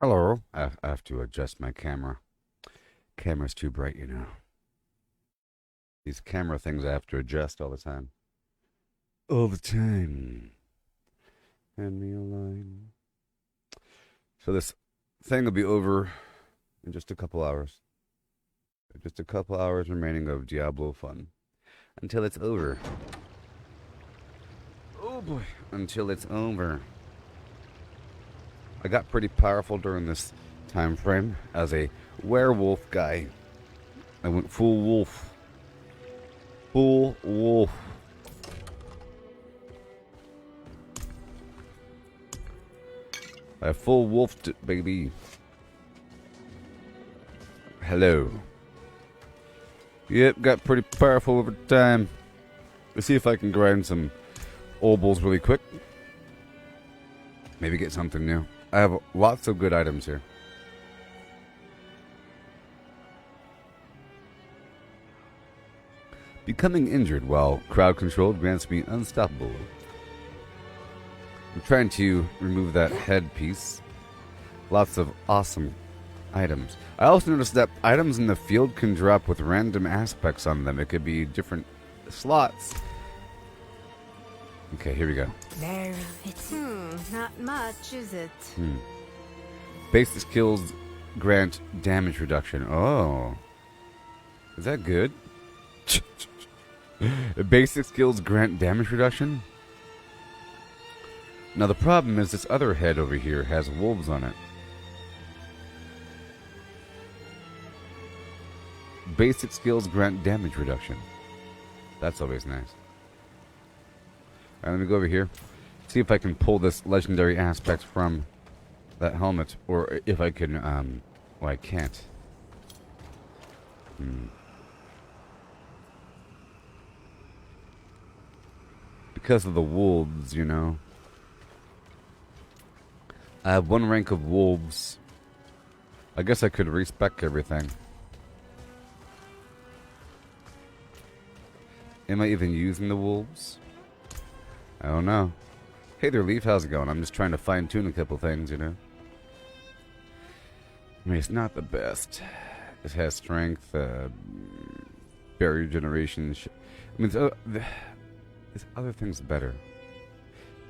Hello. I have to adjust my camera. Camera's too bright, you know. These camera things I have to adjust all the time. All the time. Hand me a line. So this thing will be over in just a couple hours. Just a couple hours remaining of Diablo fun. Until it's over. Oh boy. Until it's over. I got pretty powerful during this time frame as a werewolf guy. I went full wolf. Full wolf. I full wolfed it, baby. Hello. Yep, got pretty powerful over time. Let's see if I can grind some obols really quick. Maybe get something new. I have lots of good items here. Becoming injured while crowd controlled grants me unstoppable. I'm trying to remove that headpiece. Lots of awesome items. I also noticed that items in the field can drop with random aspects on them. It could be different slots. Okay, here we go. It's not much, is it? Basic skills grant damage reduction. Oh. Is that good? Basic skills grant damage reduction? Now the problem is this other head over here has wolves on it. Basic skills grant damage reduction. That's always nice. Alright, let me go over here. See if I can pull this legendary aspect from that helmet. Or if I can, well, I can't. Because of the wolves, you know. I have one rank of wolves. I guess I could respec everything. Am I even using the wolves? I don't know. Hey there, Leaf. How's it going? I'm just trying to fine-tune a couple things, you know. I mean, it's not the best. It has strength, barrier generation. I mean, there's other things better.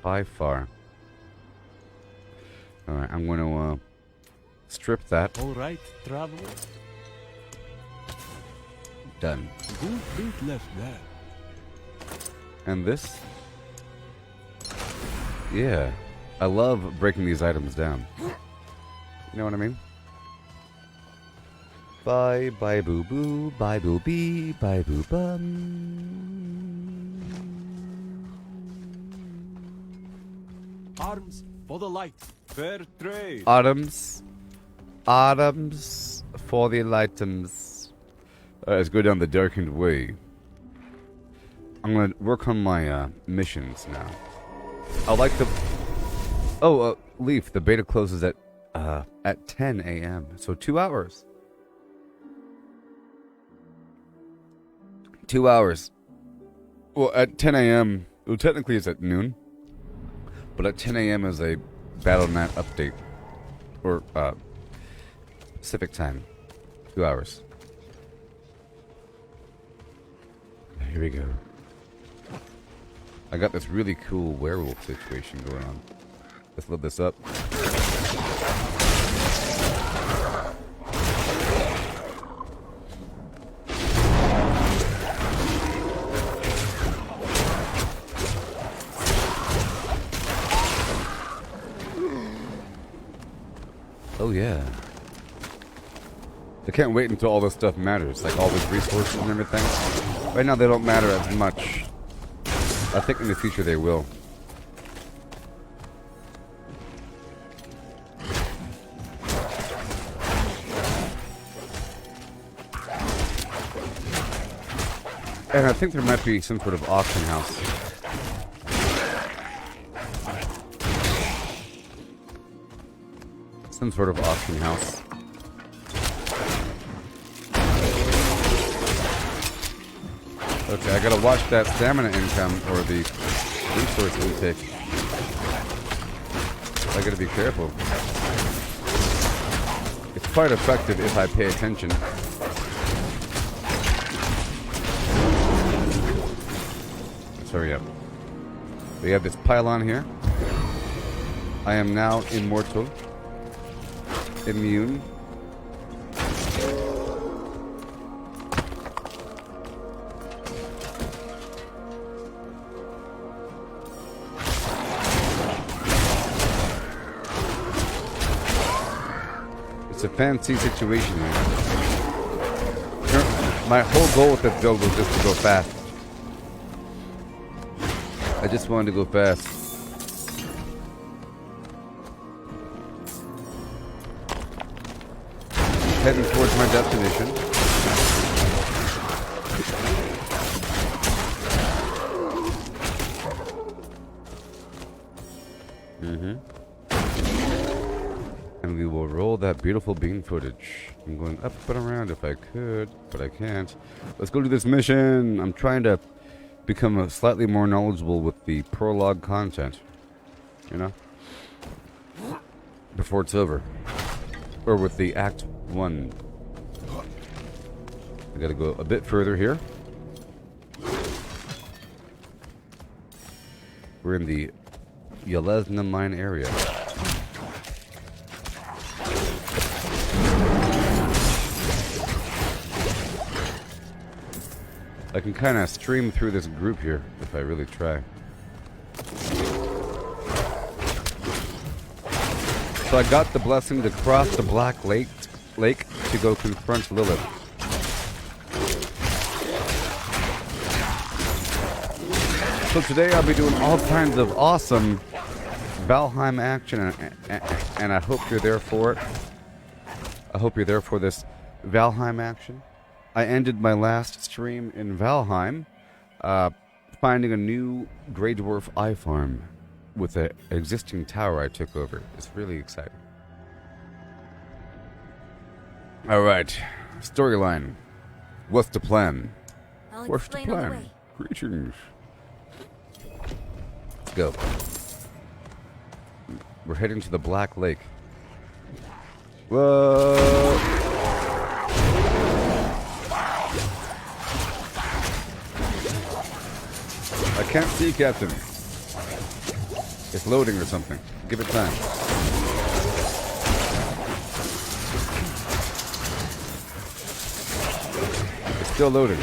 By far. Alright, I'm going to strip that. Alright, traveler. Done. Good bit left there. And this? Yeah. I love breaking these items down. You know what I mean? Bye, bye, boo boo, bye, boo bee, bye, boo bum. Arms for the light. Fair trade. Autumns. Autumns for the lightums. Let's go down the darkened way. I'm gonna work on my missions now. I like the. Oh, Leaf. The beta closes at 10 a.m. So 2 hours. 2 hours. Well, at 10 a.m. Well, technically it's at noon. But at 10 a.m. is a BattleNet update. Or, Pacific time. 2 hours. Here we go. I got this really cool werewolf situation going on. Let's load this up. Oh yeah. I can't wait until all this stuff matters, like all these resources and everything. Right now they don't matter as much. I think in the future they will. And I think there might be some sort of auction house. Some sort of auction house. Okay, I gotta watch that stamina income or the resource intake. I gotta be careful. It's quite effective if I pay attention. Let's hurry up. We have this pylon here. I am now immortal. Immune. It's a fancy situation here. My whole goal with this build was just to go fast. I just wanted to go fast. Heading towards my destination. And we will roll that beautiful bean footage. I'm going up and around if I could, but I can't. Let's go do this mission. I'm trying to become slightly more knowledgeable with the prologue content. You know? Before it's over. Or with the Act 1. I gotta go a bit further here. We're in the Yelezna mine area. I can kind of stream through this group here if I really try. So I got the blessing to cross the Black Lake to go confront Lilith. So today I'll be doing all kinds of awesome Valheim action, and I hope you're there for it. I hope you're there for this Valheim action. I ended my last stream in Valheim, finding a new Grey Dwarf eye farm with an existing tower I took over. It's really exciting. Alright, storyline. What's the plan? What's the plan? Greetings. Let's go. We're heading to the Black Lake. Whoa! I can't see, Captain. It's loading or something. Give it time. It's still loading.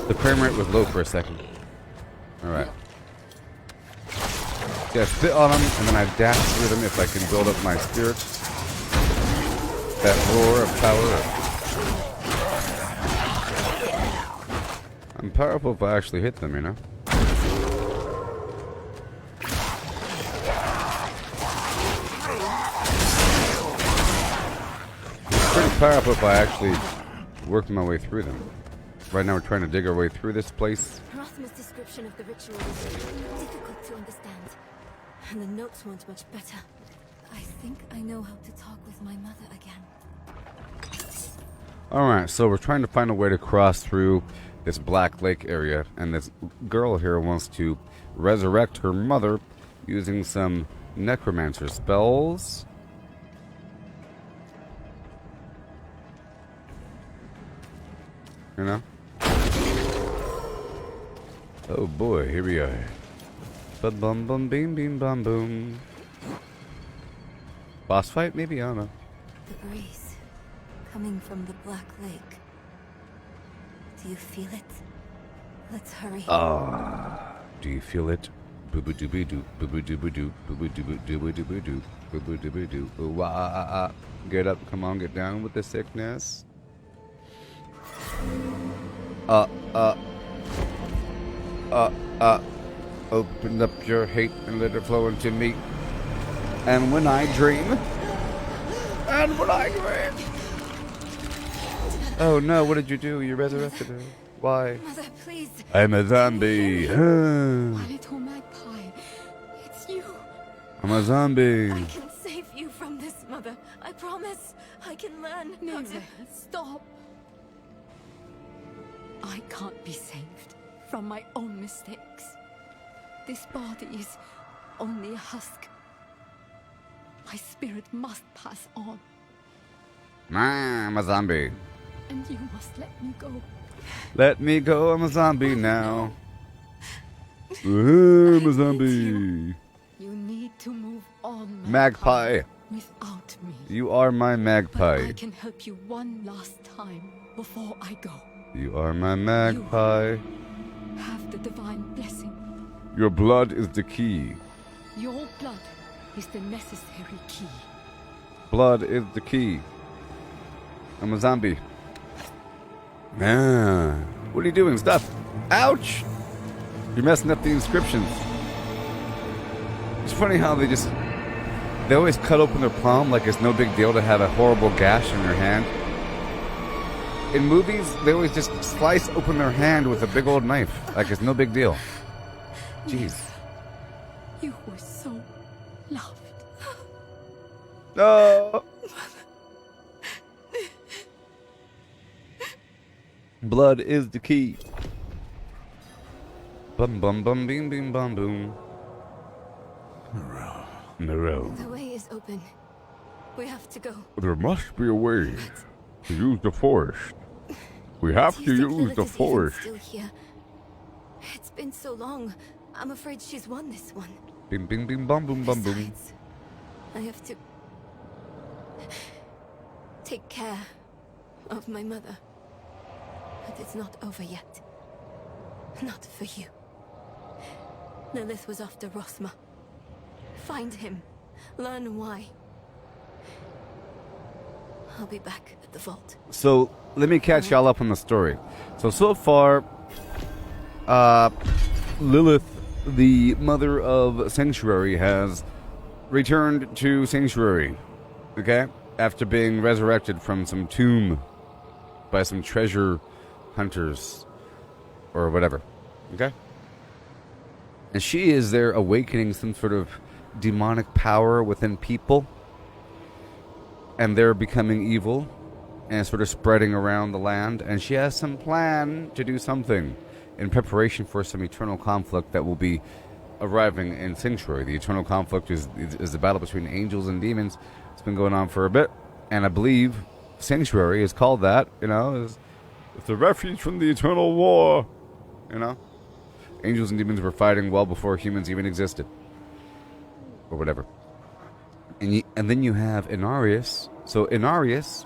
The frame rate was low for a second. Alright. Yeah, spit on them, and then I dash through them if I can build up my spirit. That roar of power. I'm powerful if I actually hit them, you know? Pretty powerful if I actually work my way through them. Right now we're trying to dig our way through this place. Rasmus' description of the ritual is difficult to understand, and the notes weren't much better. I think I know how to talk with my mother again. Alright, so we're trying to find a way to cross through this Black Lake area, and this girl here wants to resurrect her mother using some necromancer spells. You know? Oh boy, here we are. Bum bum bum beam beam bum boom. Boss fight, maybe? I don't know. The breeze coming from the Black Lake. Do you feel it? Let's hurry. Ah, do you feel it? Boo boo doo boo doo, boo boo doo boo doo, boo boo doo boo doo boo doo boo doo, boo boo doo boo doo. Ooh, wah, ah, ah. Get up, come on, get down with the sickness. Open up your hate and let it flow into me. And when I dream, oh no, what did you do? You resurrected her. Why? Mother, please. I'm a zombie. My little magpie. It's you. I'm a zombie. I can save you from this, Mother. I promise. I can learn how to... Stop. I can't be saved from my own mistakes. This body is only a husk. My spirit must pass on, I'm a zombie. and you must let me go. Let me go, I'm a zombie now. I'm a zombie. You need to move on, Magpie. without me. You are my But I magpie. can help you one last time before I go. You are my magpie. Have the divine blessing. Your blood is the key. Your blood is the necessary key. Blood is the key. I'm a zombie. Man, what are you doing? Stop. Ouch! You're messing up the inscriptions. It's funny how they always cut open their palm like it's no big deal to have a horrible gash in their hand. In movies, they always just slice open their hand with a big old knife like it's no big deal. Jeez. You were so loved. No. Blood is the key. Bum bum bum beam beam bum boom. Moreau. The way is open. We have to go. There must be a way to use the forest. We have Do to you think use the Lilith is even forest. still here? It's been so long. I'm afraid she's won this one. Bing bing bing bum boom bum boom. Besides, I have to take care of my mother. But it's not over yet. Not for you. Lilith was after Rosma. Find him. Learn why. I'll be back at the vault. So let me catch y'all up on the story. So far, Lilith, the mother of Sanctuary, has returned to Sanctuary. Okay, after being resurrected from some tomb by some treasure hunters or whatever. Okay, and she is there awakening some sort of demonic power within people, and they're becoming evil and sort of spreading around the land, and she has some plan to do something in preparation for some eternal conflict that will be arriving in Sanctuary. The eternal conflict is the battle between angels and demons. It's been going on for a bit, and I believe Sanctuary is called that, is it's a refuge from the eternal war, Angels and demons were fighting well before humans even existed. Or whatever. And then you have Inarius. So Inarius,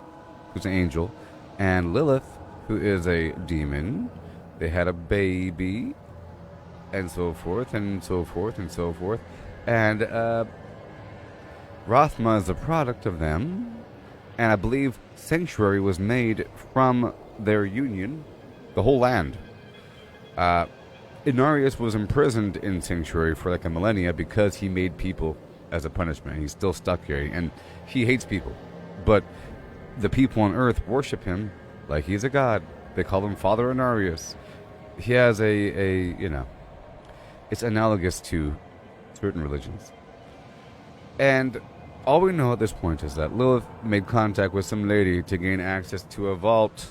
who's an angel, and Lilith, who is a demon. They had a baby, and so forth, and so forth, and so forth. And Rothma is a product of them. And I believe Sanctuary was made from their union, the whole land. Inarius was imprisoned in Sanctuary for like a millennia because he made people as a punishment. He's still stuck here, and he hates people. But the people on Earth worship him like he's a god. They call him Father Inarius. He has it's analogous to certain religions. And All we know at this point is that Lilith made contact with some lady to gain access to a vault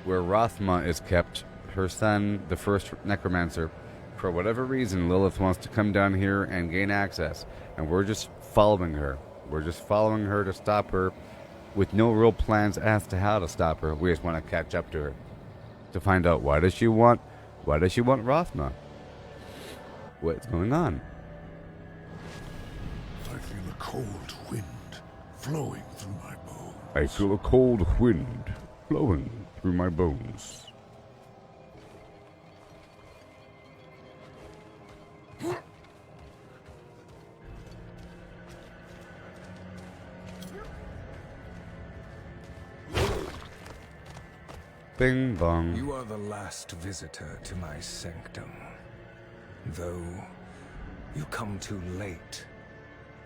where Rothma is kept. Her son, the first necromancer. For whatever reason, Lilith wants to come down here and gain access. And we're just following her. We're just following her to stop her with no real plans as to how to stop her. We just want to catch up to her. To find out why does she want Rothma? What's going on? I feel a cold wind flowing through my bones. I feel a cold wind flowing through my bones. Bing bong. You are the last visitor to my sanctum. Though you come too late,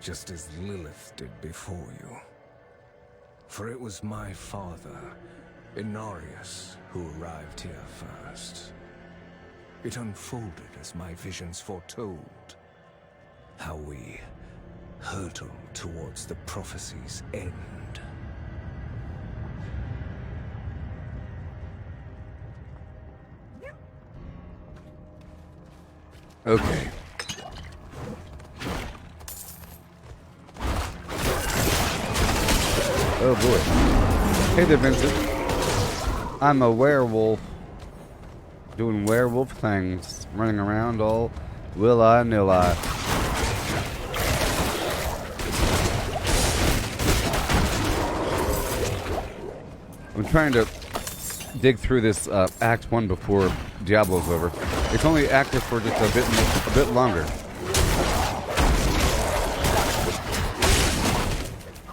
just as Lilith did before you. For it was my father, Inarius, who arrived here first. It unfolded as my visions foretold. How we hurtle towards the prophecy's end. Okay. Oh boy. Hey there, Vincent. I'm a werewolf. Doing werewolf things. Running around all will-I, nil-I. I'm trying to dig through this Act 1 before Diablo's over. It's only active for just a bit longer.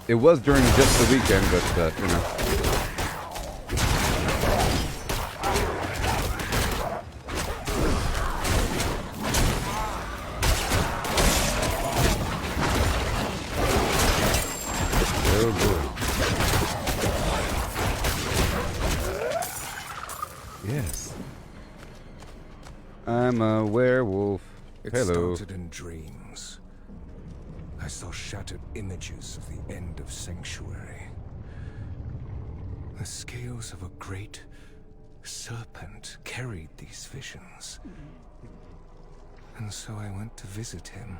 It was during just the weekend, but you know. Oh boy. Yes. I'm a werewolf. It Hello. started in dreams. I saw shattered images of the end of Sanctuary. The scales of a great serpent carried these visions. And so I went to visit him.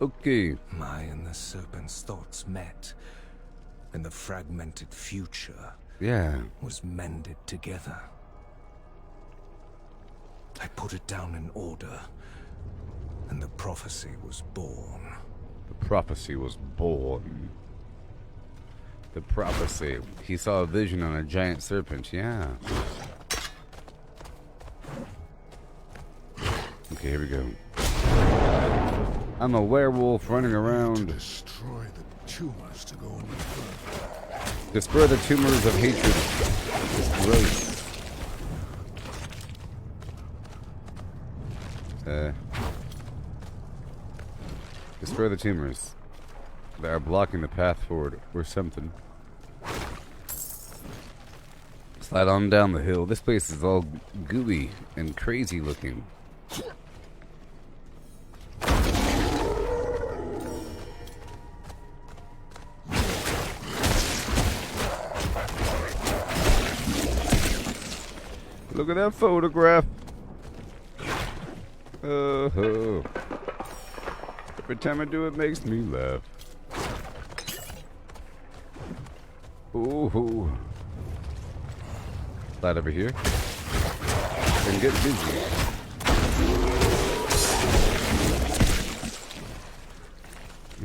Okay. My and the serpent's thoughts met, and the fragmented future Yeah. was mended together. I put it down in order, and the prophecy was born. The prophecy was born. The prophecy. He saw a vision on a giant serpent. Yeah. Okay, here we go. I'm a werewolf running around. Destroy the tumors to go no further. Destroy the tumors of hatred. Destroy. Destroy the tumors that are blocking the path forward, or something. Slide on down the hill. This place is all gooey and crazy looking. Look at that photograph. Oh. Every time I do it makes me laugh. Ooh. Slide over here. And get busy.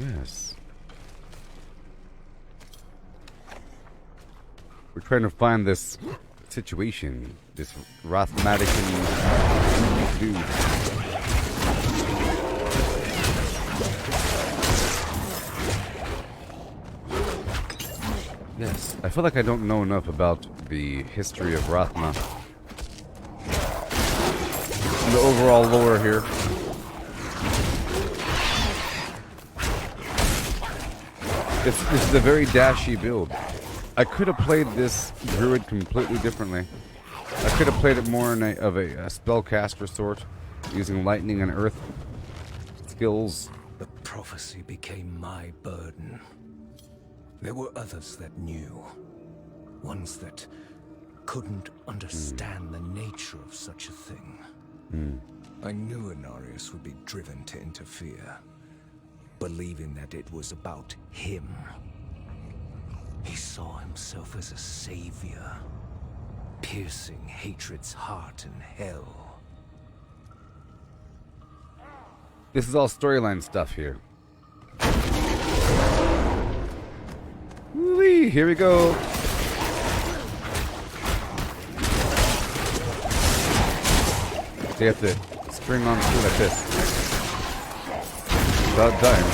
Yes. We're trying to find this situation. This Rothmatican dude. Yes, I feel like I don't know enough about the history of Rothma. And the overall lore here. This is a very dashy build. I could have played this druid completely differently. I could have played it more in a spellcaster sort, using lightning and earth skills. The prophecy became my burden. There were others that knew. Ones that couldn't understand the nature of such a thing. I knew Inarius would be driven to interfere, believing that it was about him. He saw himself as a savior, piercing hatred's heart in hell. This is all storyline stuff here. Whee, here we go. So you have to spring on through like this. Without dying.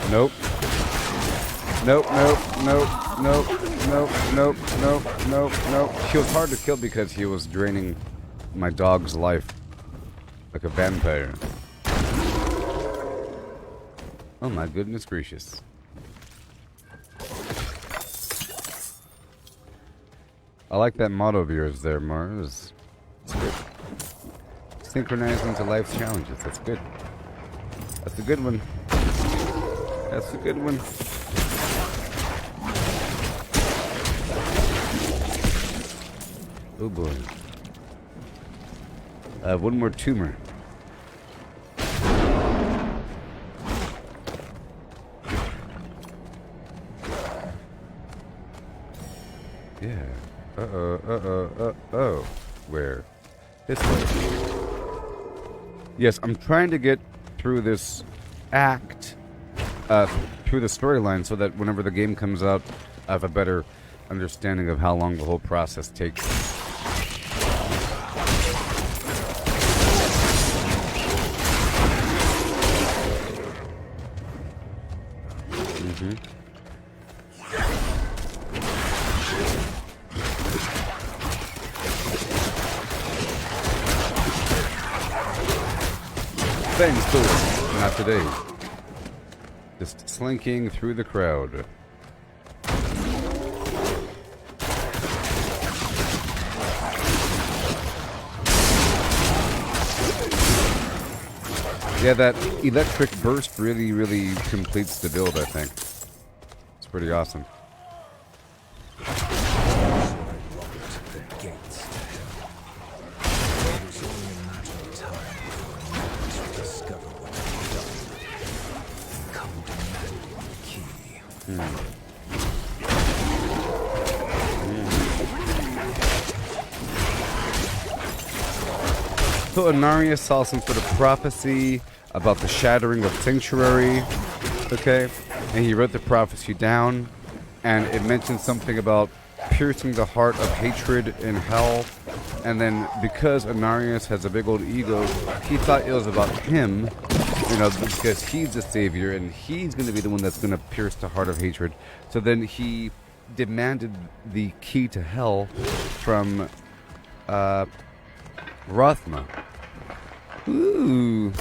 Nope. Nope, nope, nope, nope, nope, nope, nope, nope, nope. He was hard to kill because he was draining my dog's life like a vampire. Oh my goodness gracious. I like that motto of yours there, Mars. It's good. Synchronizing to life's challenges. That's good. That's a good one. That's a good one. Oh boy. I have one more tumor. Yeah. Uh-oh. Where? This way. Yes, I'm trying to get through this act, through the storyline, so that whenever the game comes out, I have a better understanding of how long the whole process takes. Thanks, Lord. Not today. Just slinking through the crowd. Yeah, that electric burst really completes the build, I think. It's pretty awesome. So Inarius saw some sort of prophecy about the shattering of Sanctuary, okay? And he wrote the prophecy down, and it mentioned something about piercing the heart of hatred in hell. And then because Inarius has a big old ego, he thought it was about him, you know, because he's the savior and he's going to be the one that's going to pierce the heart of hatred. So then he demanded the key to hell from Rothma. Ooh.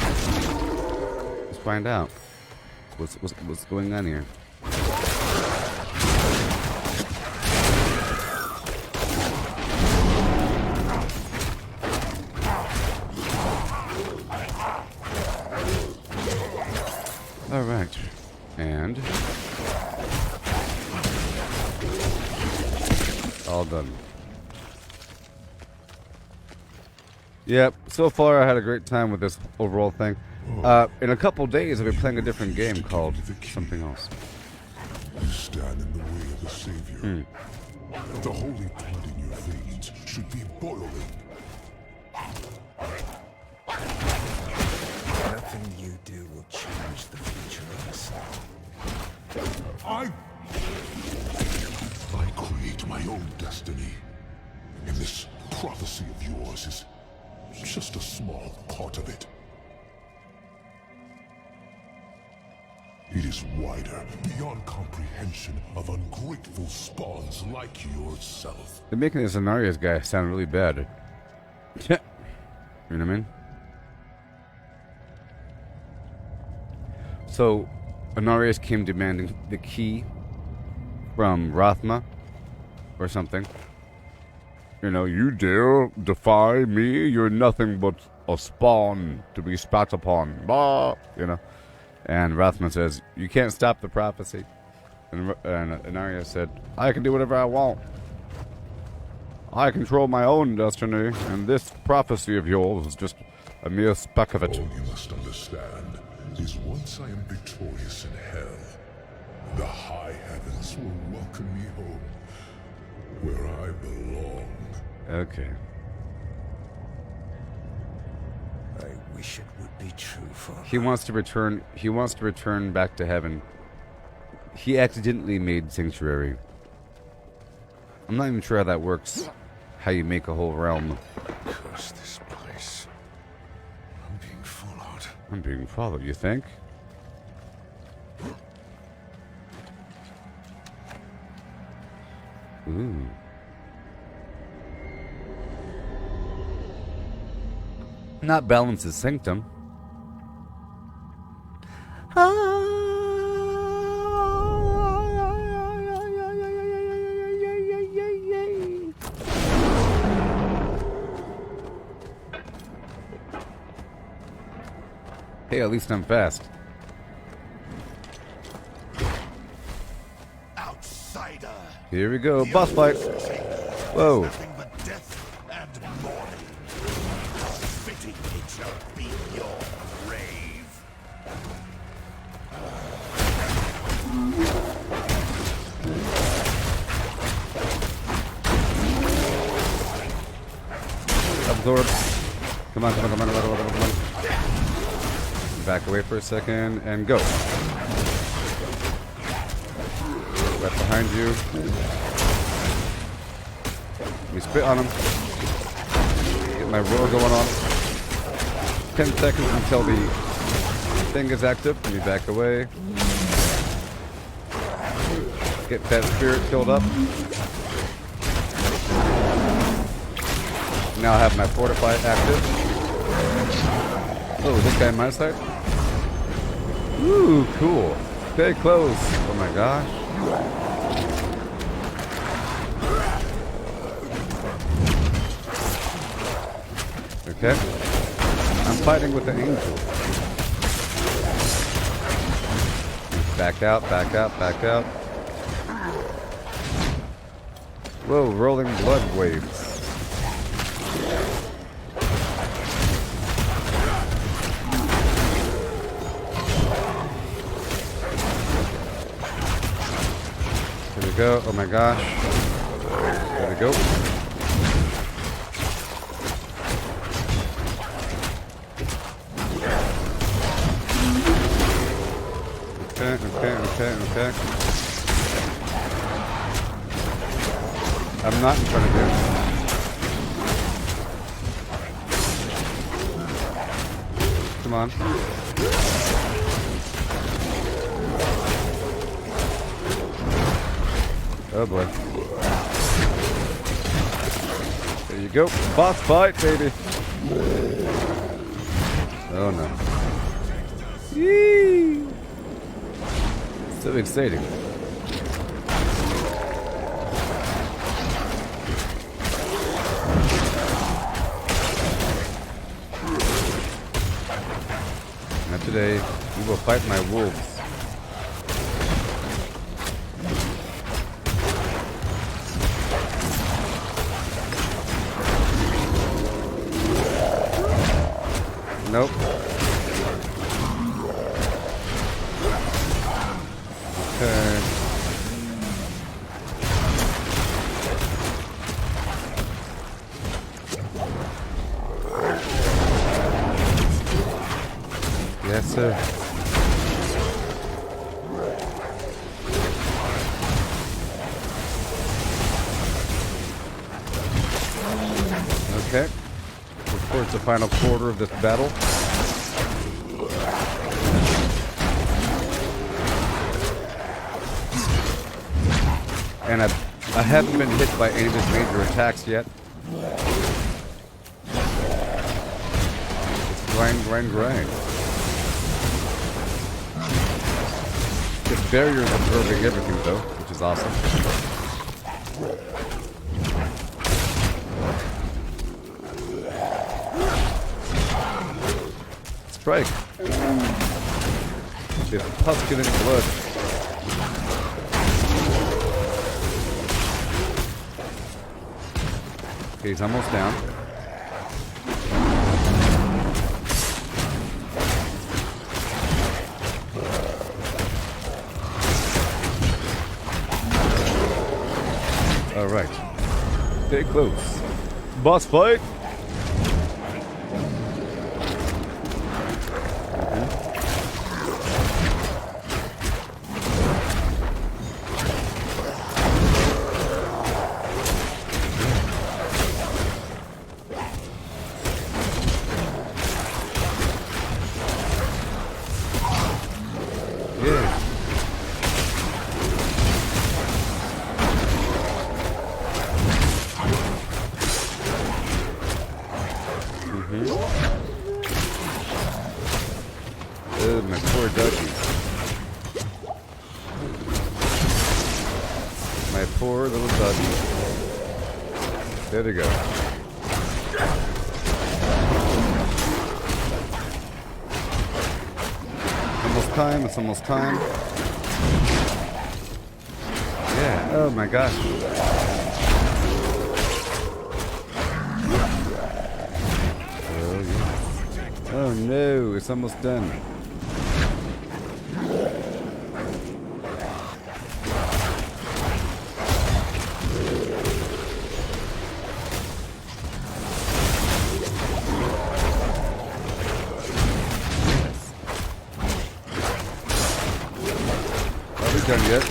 Let's find out what's going on here. All right, and all done. Yep, so far I had a great time with this overall thing. In a couple days, I'll be playing a different game called something else. You stand in the way of the Savior. The holy blood in your veins should be boiling. Nothing you do will change the future of this. I create my own destiny. And this prophecy of yours is just a small part of it. It is wider, beyond comprehension of ungrateful spawns like yourself. They're making this Inarius guy sound really bad. You know what I mean? So, Inarius came demanding the key from Rothma or something. You know, you dare defy me? You're nothing but a spawn to be spat upon. Bah! You know. And Rathman says, you can't stop the prophecy. And Arya said, I can do whatever I want. I control my own destiny, and this prophecy of yours is just a mere speck of it. All you must understand is once I am victorious in hell, the high heavens will welcome me home, where I belong. Okay. I wish it would be true, Father. He wants to return back to heaven. He accidentally made Sanctuary. I'm not even sure how that works. How you make a whole realm. Curse this place. I'm being followed. I'm being followed, you think? Ooh. Not Balance's Sanctum. Hey, at least I'm fast. Outsider! Here we go, boss fight. Whoa. Nothing but death and mourning. Fitting it shall be your grave. Absorb. Come on, come on, come on, come on, come on, come on. Back away for a second and go. Right behind you. Let me spit on him. Get my roar going on. 10 seconds until the thing is active. Let me back away. Get that spirit killed up. Now I have my fortify active. Oh, this guy on my side? Ooh, cool. Stay close. Oh my gosh. Okay. I'm fighting with the angel. Back out, back out, back out. Whoa, rolling blood waves. Here we go. Oh my gosh. There we go. Okay. I'm not in front of you. Come on. Oh boy. There you go. Boss fight, baby. Oh no. Yee! So exciting. Not today. We will fight my wolves. Nope. Okay. Yes, sir. Okay. We're towards the final quarter of this battle. And I haven't been hit by any of his major attacks yet. It's grind. The barrier's absorbing everything though, which is awesome. strike. It's Pumpkin in blood. Okay, he's almost down. Alright. Stay close. Boss fight! My poor ducky. My poor little ducky. There we go. Almost time, it's almost time. Yeah, oh my gosh. Oh, yes. Oh no, it's almost done. Done yet.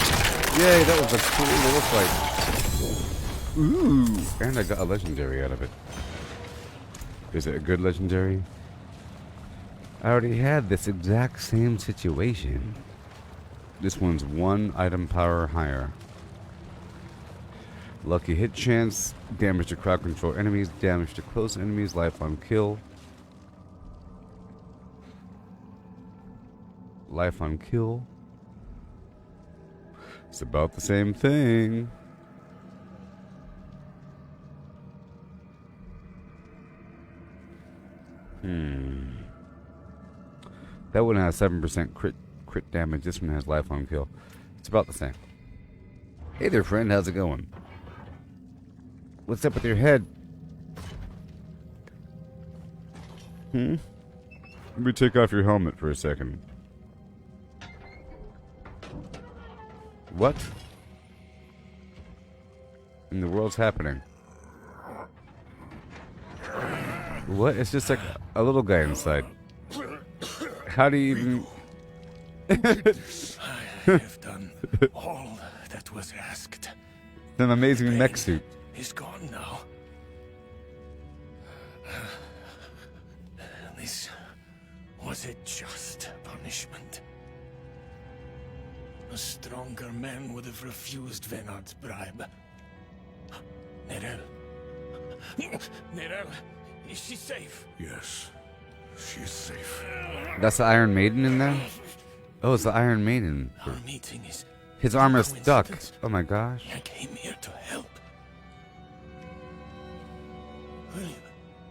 Yay, that was a cool little fight. Ooh, and I got a legendary out of it. Is it a good legendary? I already had this exact same situation. This one's 1 item power higher. Lucky hit chance, damage to crowd control enemies, damage to close enemies, life on kill. Life on kill. It's about the same thing. That one has 7% crit damage. This one has life on kill. It's about the same. Hey there, friend. How's it going? What's up with your head? Let me take off your helmet for a second. What in the world's happening? What? It's just like a little guy inside. How do you even... I have done all that was asked. An amazing mech suit. He's gone now. This was a just punishment. A stronger man would have refused Venard's bribe. Nerel. Nerel, is she safe? Yes, she's safe. That's the Iron Maiden in there? Oh, it's the Iron Maiden. Our meeting is... His armor's stuck. coincidence. Oh my gosh. I came here to help. Will you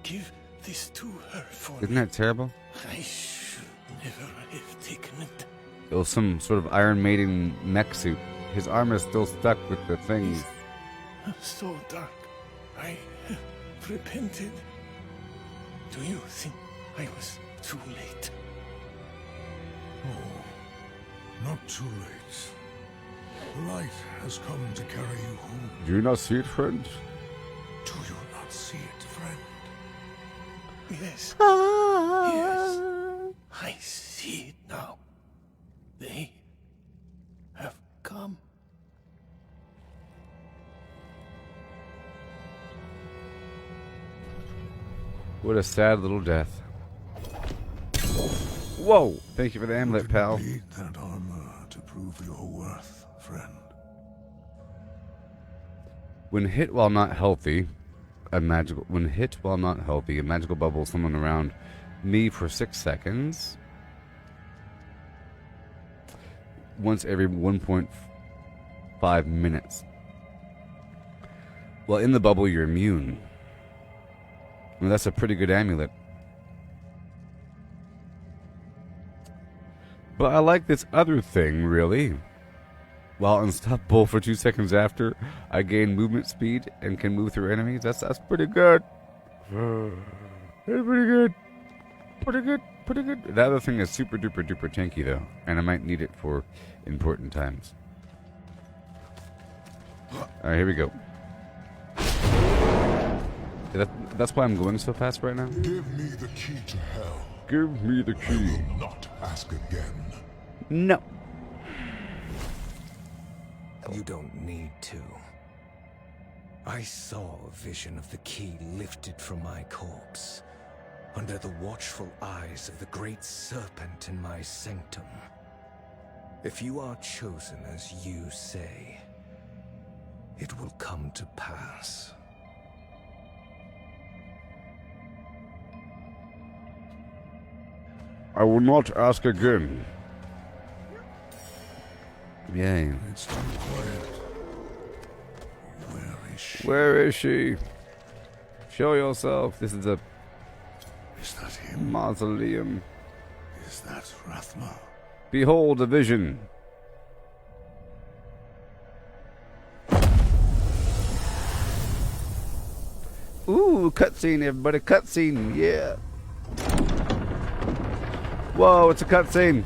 give this to her for Isn't me? that terrible? I should never have taken it. It was some sort of Iron Maiden mech suit. His armor's still stuck with the things. So dark. I have repented. Do you think I was too late? Oh, not too late. The light has come to carry you home. Do you not see it, friend? Do you not see it, friend? Yes. Yes. I see it now. They have come. What a sad little death. Whoa! Thank you for the amulet, pal. You need that armor to prove your worth, friend. When hit while not healthy, a magical bubble will summon around me for 6 seconds. Once every 1.5 minutes. Well, in the bubble, you're immune. Well, that's a pretty good amulet. But I like this other thing, really. While unstoppable for 2 seconds after, I gain movement speed and can move through enemies. That's pretty good. That's pretty good. Pretty good. Pretty good. The other thing is super duper duper tanky though, and I might need it for important times. Alright, here we go. That's why I'm going so fast right now. Give me the key to hell. Give me the I key. will not ask again. No. You don't need to. I saw a vision of the key lifted from my corpse, under the watchful eyes of the great serpent in my sanctum. If you are chosen as you say, it will come to pass. I will not ask again. Yay. It's too quiet. Where is she? Where is she? Show yourself. This is a Is that him? mausoleum. Is that Rathma? Behold a vision. Ooh, cutscene, everybody. Cutscene, yeah. Whoa, it's a cutscene.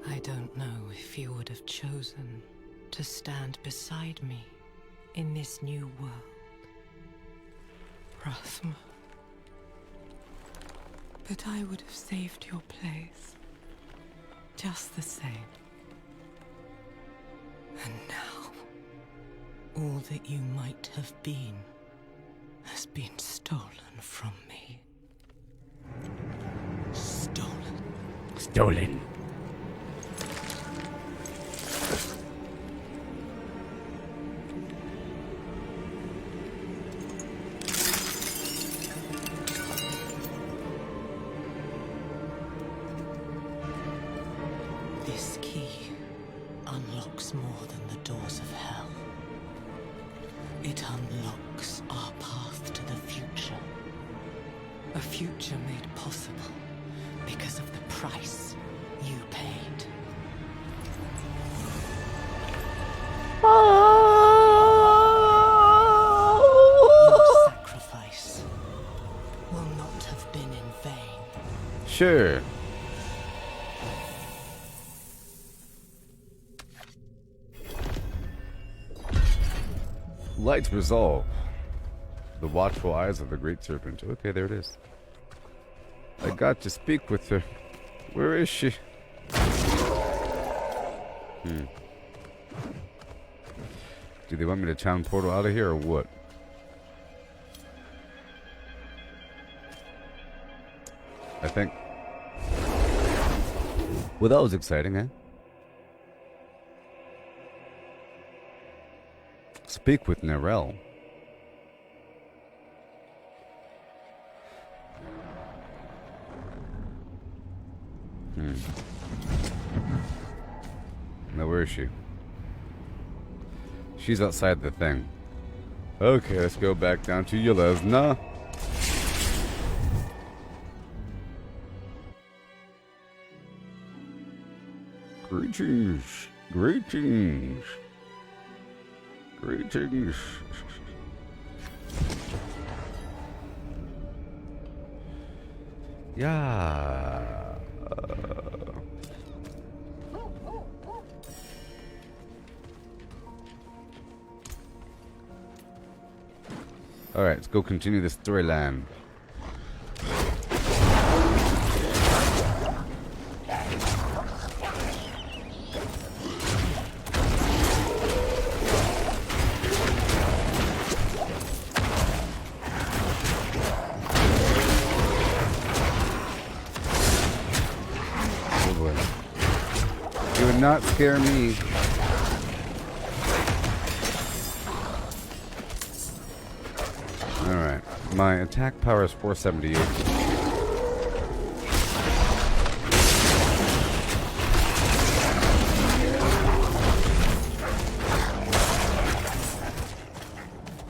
I don't know if you would have chosen to stand beside me in this new world, Rathma. But I would have saved your place, just the same. And now, all that you might have been has been stolen from me. Stolen. Stolen. This key unlocks more than the doors of hell. It unlocks our path to the future. A future made possible because of the price you paid. Your sacrifice will not have been in vain. Sure. Lights resolve. The watchful eyes of the great serpent. Okay, there it is. I got to speak with her. Where is she? Do they want me to town portal out of here or what? I think. Well, that was exciting, eh? Speak with Narelle. Now, where is she? She's outside the thing. Okay, let's go back down to Yelesna. Greetings. Greetings. Greetings. Yeah. All right, let's go continue the storyline. Oh boy. You would not scare me. All right. My attack power is 478.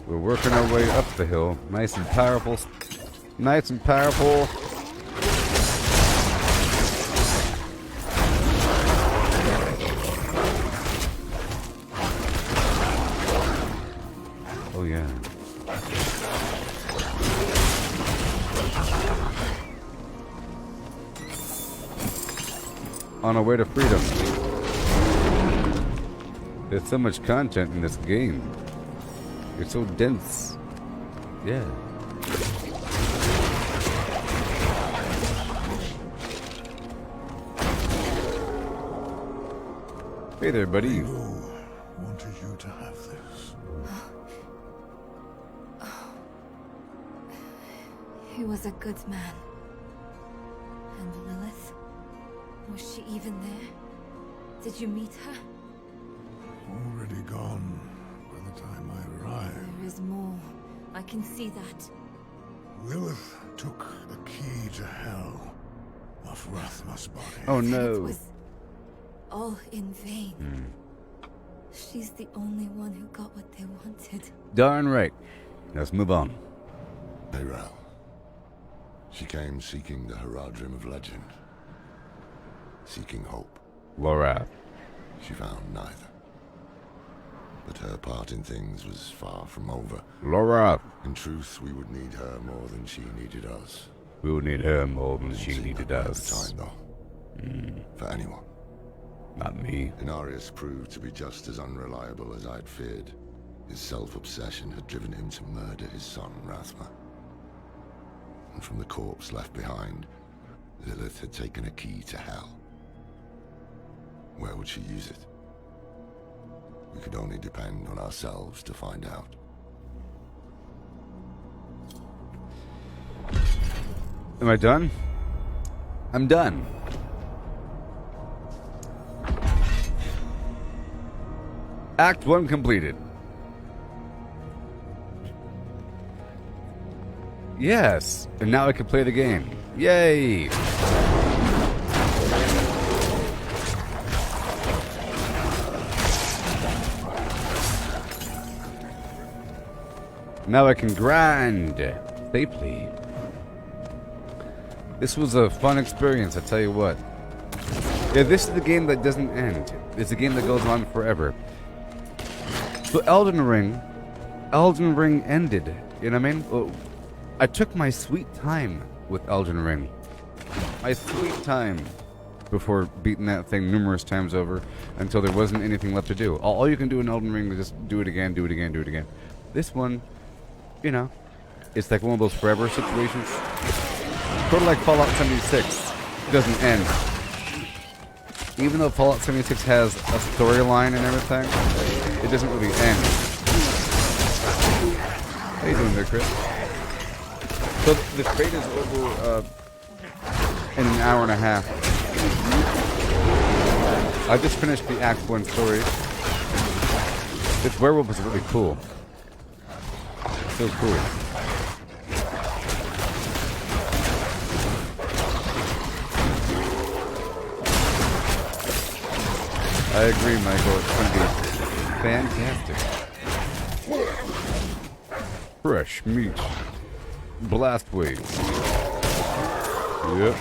We're working our way up the hill. Nice and powerful. Nice and powerful. Oh yeah. On our way to freedom. There's so much content in this game. It's so dense. Yeah. Hey there, buddy. Who wanted you to have this? He was a good man. And Lilith? Was she even there? Did you meet her? Already gone by the time I arrived. There is more. I can see that. Lilith took the key to hell off Rathma's body. Oh It no. was all in vain. She's the only one who got what they wanted. Darn right. Let's move on. Ayral. She came seeking the Haradrim of legend. Seeking hope. Laura. She found neither. But her part in things was far from over. Laura. In truth, we would need her more than she needed us. We would need her more than she Seemed needed that way us. At the time, though. For anyone. Not me. Inarius proved to be just as unreliable as I'd feared. His self-obsession had driven him to murder his son, Rathma. And from the corpse left behind, Lilith had taken a key to hell. Where would she use it? We could only depend on ourselves to find out. Am I done? I'm done. Act 1 completed. Yes, and now I can play the game. Yay! Now I can grind safely. This was a fun experience, I tell you what. Yeah, this is the game that doesn't end. It's a game that goes on forever. So Elden Ring ended. You know what I mean? Well, I took my sweet time with Elden Ring. My sweet time before beating that thing numerous times over until there wasn't anything left to do. All you can do in Elden Ring is just do it again, do it again, do it again. This one, you know, it's like one of those forever situations. Sort of like Fallout 76. It doesn't end. Even though Fallout 76 has a storyline and everything, it doesn't really end. How you doing there, Chris? So the trade is over in an hour and a half. I just finished the Act 1 story. This werewolf is really cool. So cool. I agree, Michael. It's going to be fantastic. Fresh meat. Blast waves. Yep.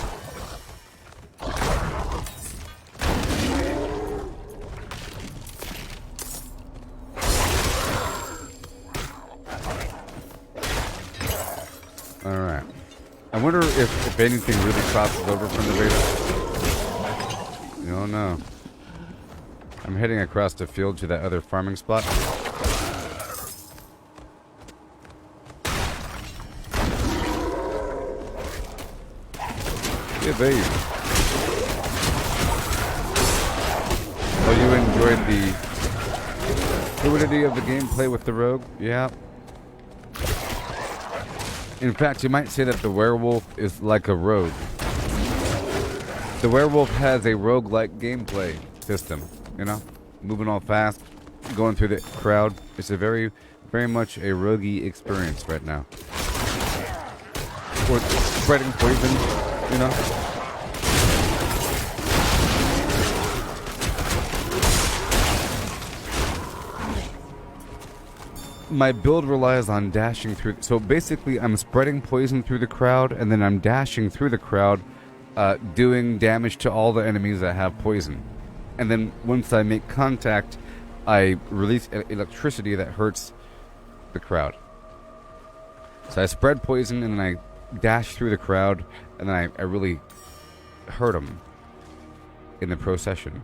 Alright. I wonder if anything really crosses over from the beta. You don't know. I'm heading across the field to that other farming spot. Yeah, babe. Oh, you enjoyed the fluidity of the gameplay with the rogue? Yeah. In fact, you might say that the werewolf is like a rogue. The werewolf has a rogue-like gameplay system, you know? Moving all fast, going through the crowd. It's a very much a roguey experience right now. or spreading poison, you know. My build relies on dashing through. So basically, I'm spreading poison through the crowd, and then I'm dashing through the crowd, doing damage to all the enemies that have poison. And then once I make contact, I release electricity that hurts the crowd. So I spread poison, and then I dash through the crowd, and then I really hurt them in the procession.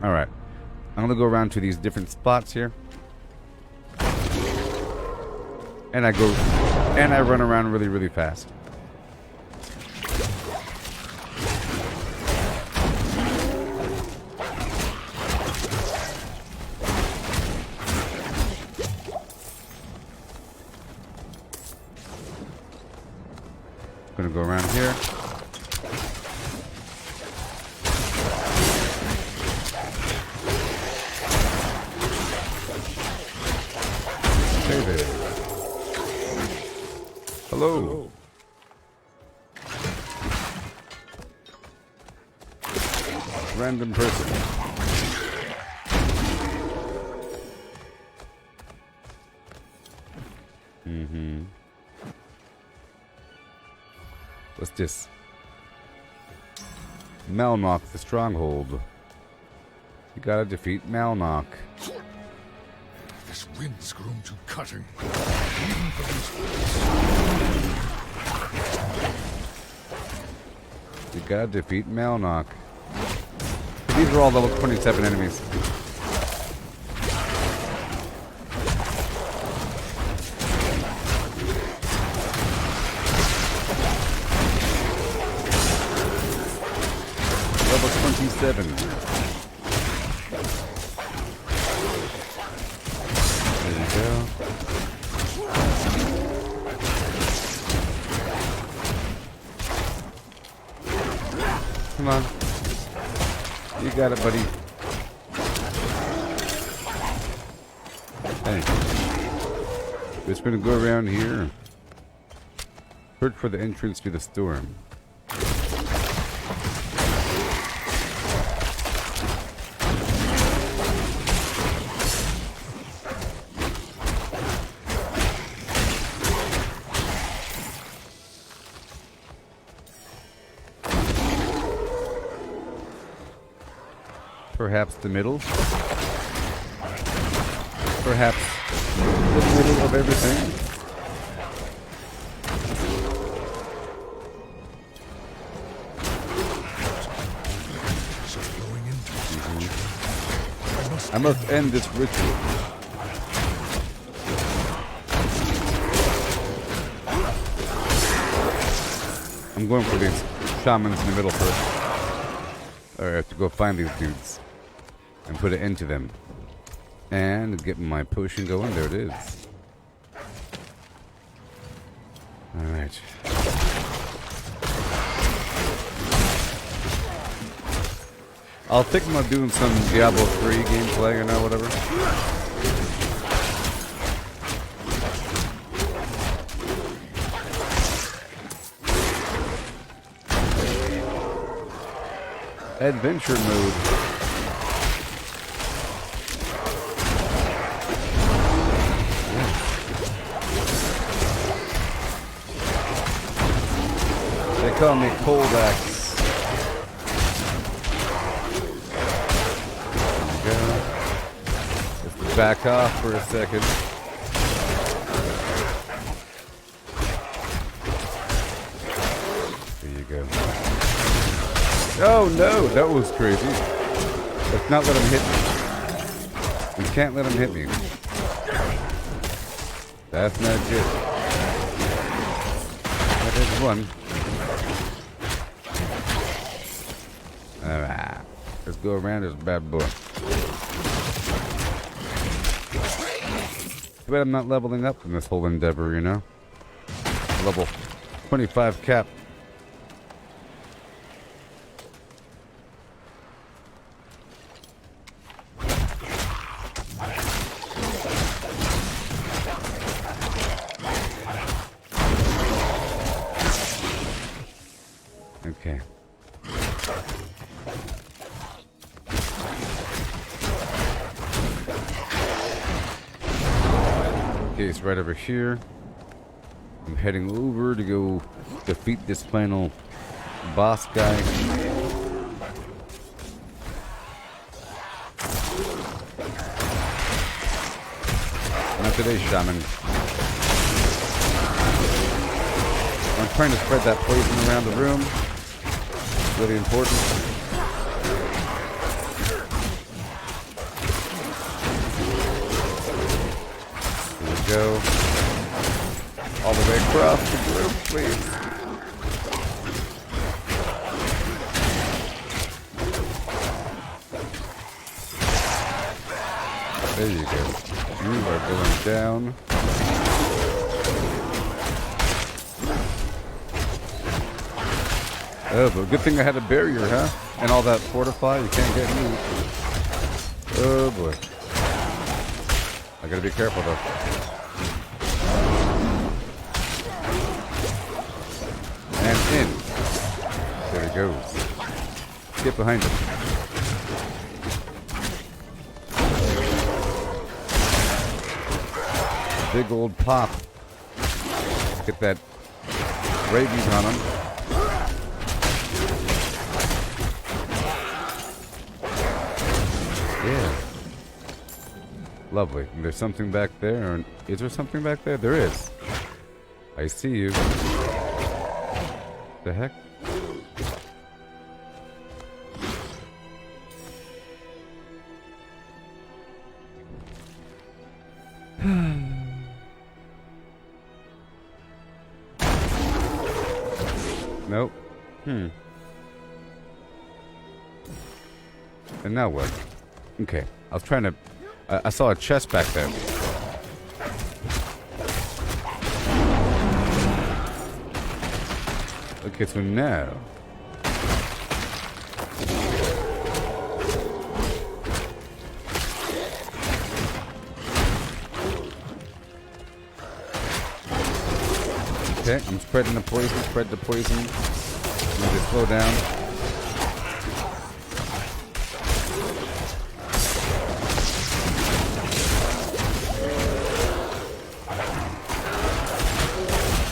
Alright. I'm going to go around to these different spots here. And I run around really, really fast. Gonna go around here. Hey there. Hello. Random person. What's this? Malnock, the stronghold. You gotta defeat Malnock. This wind's grown too cutting. You gotta defeat Malnock. These are all level 27 enemies. Level 27. There you go. Come on. You got it, buddy. Hey. Just gonna go around here. Search for the entrance to the storm. Perhaps the middle. Perhaps the middle of everything. I must end this ritual. I'm going for these shamans in the middle first. Or I have to go find these dudes and put an end to them. And get my potion going. There it is. Alright. I'll think about doing some Diablo 3 gameplay or no, whatever. Adventure mode. They call me Cold Axe. There we go. Just back off for a second. There you go. Oh no, that was crazy. Let's not let him hit me. We can't let him hit me. That's not good. That is one. Alright. Let's go around this bad boy. Too bad I'm not leveling up in this whole endeavor, you know? Level 25 cap. Okay. Okay, it's right over here. I'm heading over to go defeat this final boss guy. Not today, shaman. I'm trying to spread that poison around the room. Really important. Here we go. All the way across the room, please. There you go. You are going down. Oh, but good thing I had a barrier, huh? And all that fortify, you can't get me. Oh boy. I gotta be careful though. And in. There he goes. Get behind him. Big old pop. Get that rabies on him. Yeah. Lovely. And there's something back there. Or is there something back there? There is. I see you. The heck? Nope. And now what? Okay. I was trying to... I saw a chest back there. Okay, so now... Okay, I'm spreading the poison, spread the poison. Need to slow down.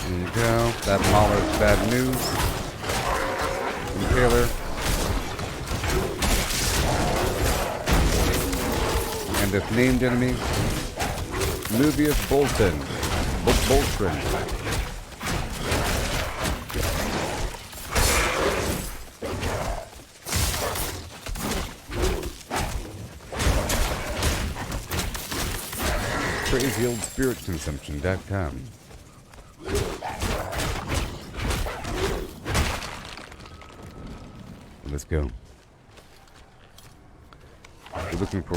There you go. That Mauler's bad news. Impaler. And this named enemy, Nubius Bolton. Boltron. CrazyOldSpiritConsumption.com. Let's go. We're looking for,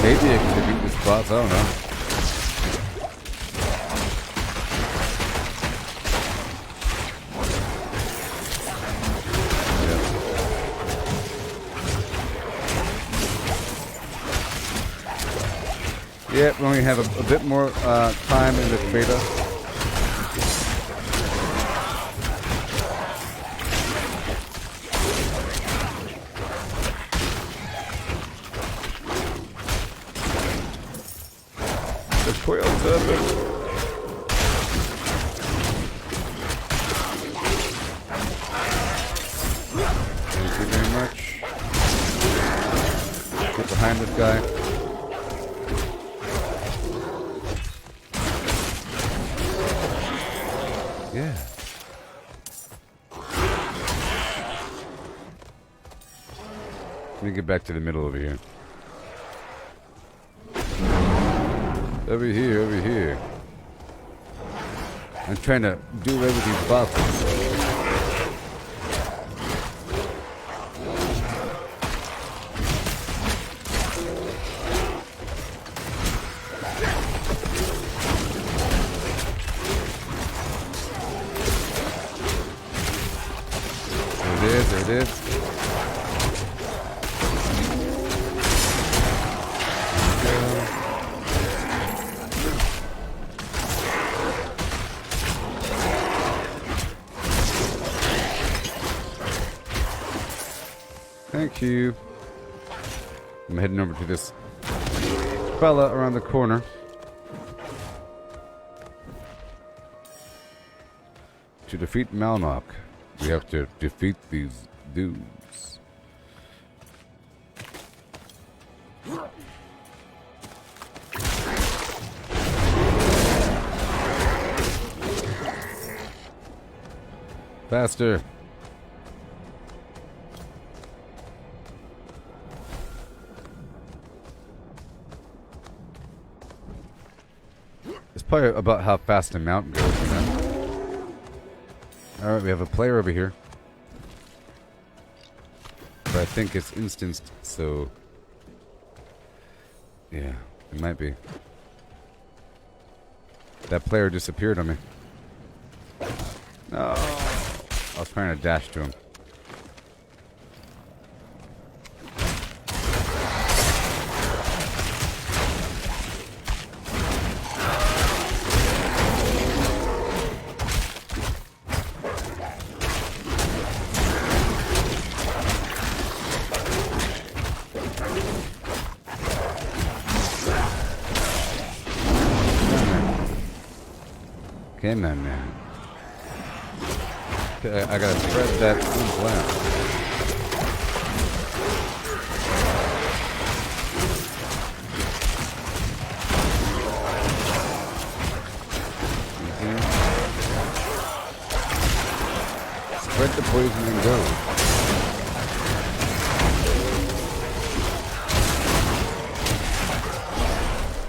maybe I can defeat this boss, I don't know. Yeah, we only have a bit more time in this beta. The coil serpent. Thank you very much. Get behind this guy. Yeah. Let me get back to the middle over here. Over here, over here. I'm trying to do away with these bosses. There it is. Thank you. I'm heading over to this fella around the corner. To defeat Malnock, we have to defeat these dudes. Faster. It's probably about how fast a mountain goes, you know? Alright, we have a player over here. But I think it's instanced, so... yeah, it might be. That player disappeared on me. No! I was trying to dash to him. Come on now. Okay, I gotta spread that oomph out. Spread the poison and go.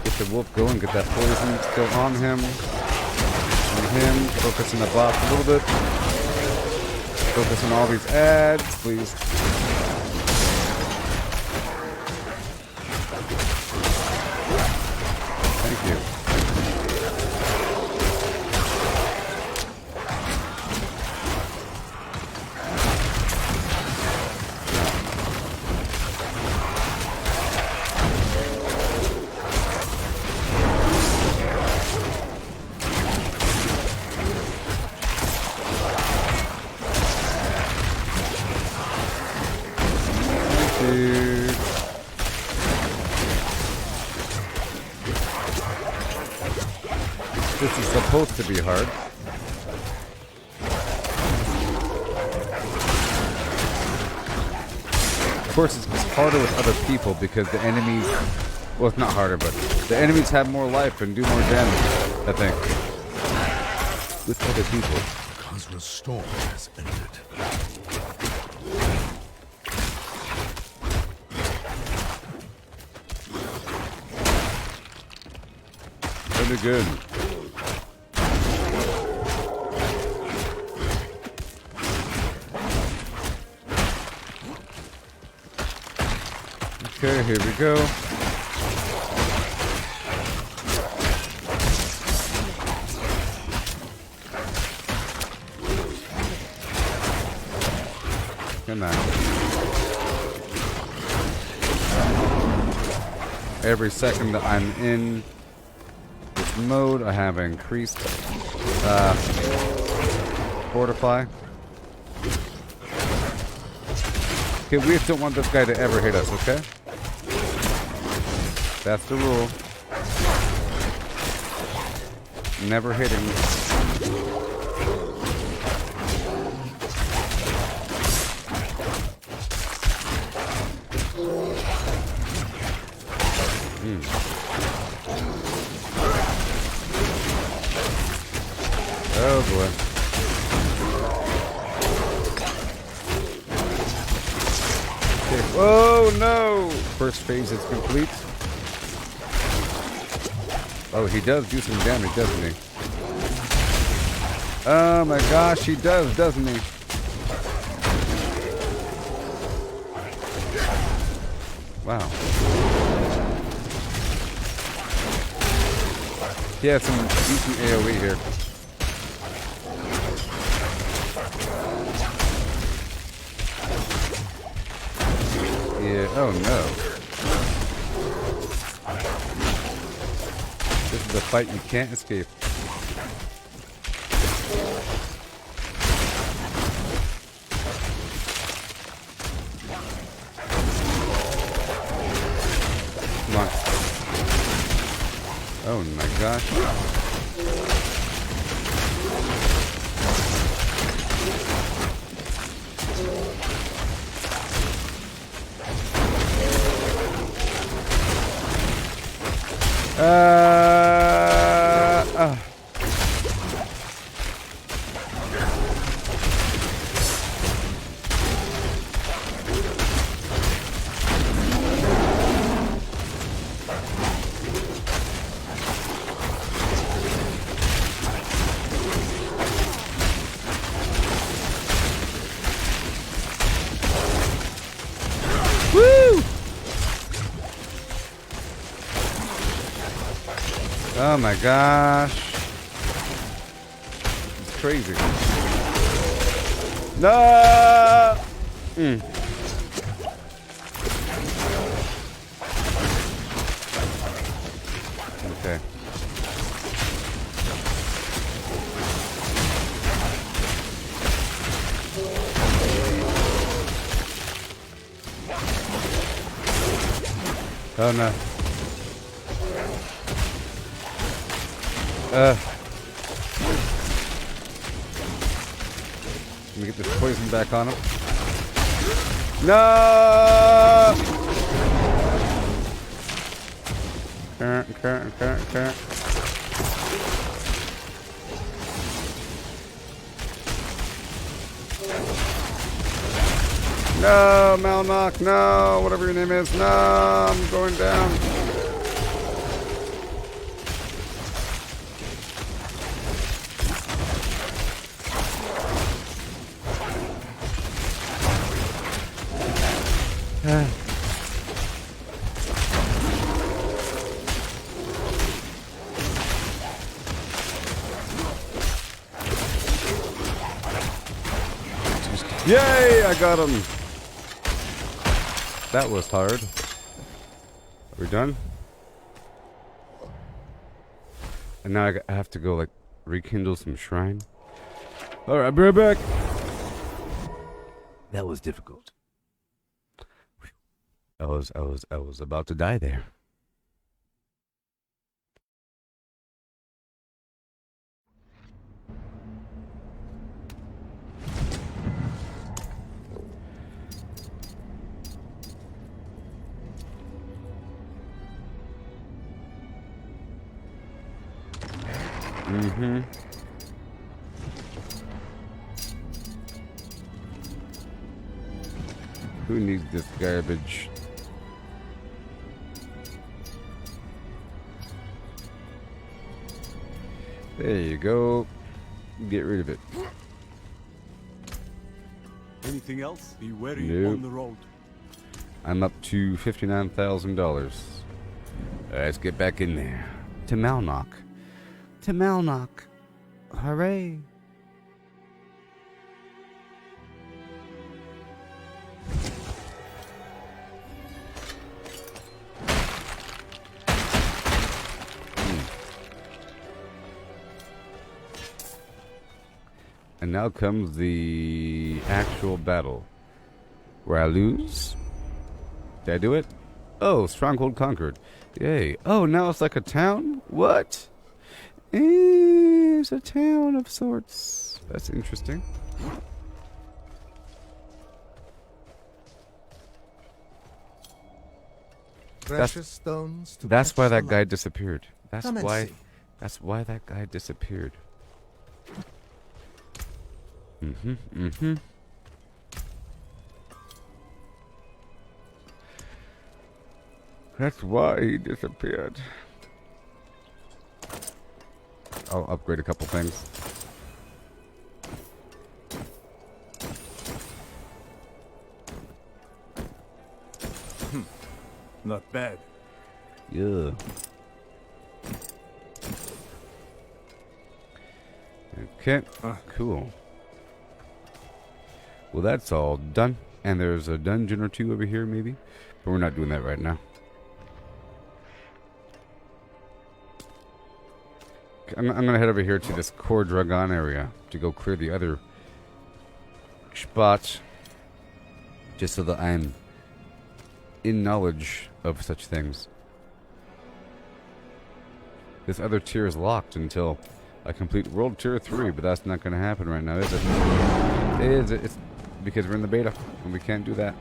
Get the wolf going, get that poison still on him. Him, focus on the boss a little bit. Focus on all these ads, please. Thank you. This is supposed to be hard. Of course, it's harder with other people because the enemies... well, it's not harder, but the enemies have more life and do more damage, I think. With other people. Cosmos storm has ended. Really good. Okay, here we go. Come on. Every second that I'm in this mode, I have increased fortify. Okay, we just don't want this guy to ever hit us, okay? That's the rule. Never hitting. Oh boy. Okay. Oh no! First phase is complete. Oh, he does do some damage, doesn't he? Oh my gosh, he does, doesn't he? Wow. He has some decent AoE here. Yeah, oh no. This is a fight you can't escape. Come on. Oh my gosh. Uh. Woo! Oh my gosh. It's crazy. No! Okay. Oh no. Let me get this poison back on him. No! Current. No, Malnock, no, whatever your name is. No, I'm going down. Yay, I got him. That was hard. Are we done? And now I have to go, like, rekindle some shrine. Alright, I'll be right back. That was difficult. I was about to die there. Who needs this garbage? There you go. Get rid of it. Anything else? Be wary Nope. on the road. I'm up to $59,000. Let's get back in there. To Malnock. To Malnock. Hooray. And now comes the actual battle. Where I lose? Did I do it? Oh, stronghold conquered. Yay. Oh, now it's like a town? What? It's a town of sorts. That's interesting. Precious stones to That's catch why the that guy light. disappeared. That's Come and why. see. That's why that guy disappeared. That's why he disappeared. I'll upgrade a couple things. Not bad. Yeah. Okay, cool. Well, that's all done. And there's a dungeon or two over here, maybe. But we're not doing that right now. I'm going to head over here to this Core Dragon area to go clear the other spots. Just so that I'm in knowledge of such things. this other tier is locked until I complete World Tier 3, but that's not going to happen right now, is it? Is it? It's because we're in the beta, and we can't do that.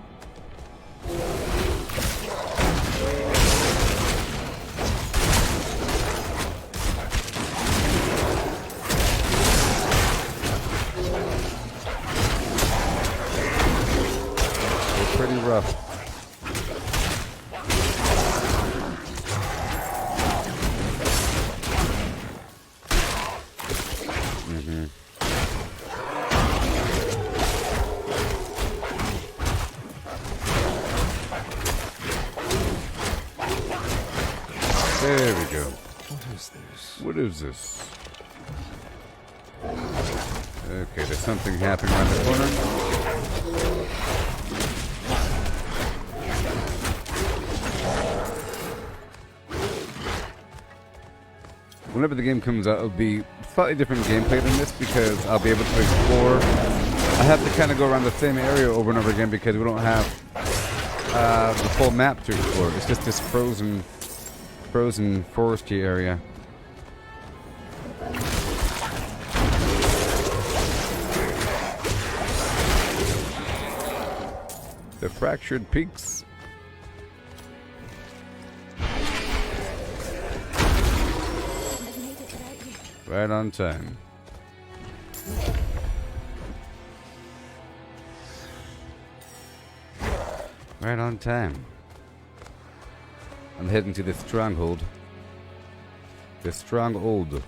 It's pretty rough. There we go. What is this? What is this? Okay, there's something happening around the corner. Whenever the game comes out, it'll be slightly different gameplay than this because I'll be able to explore. I have to kind of go around the same area over and over again because we don't have the full map to explore. It's just this frozen foresty area. The fractured peaks. Right on time. Right on time. I'm heading to the stronghold. The stronghold.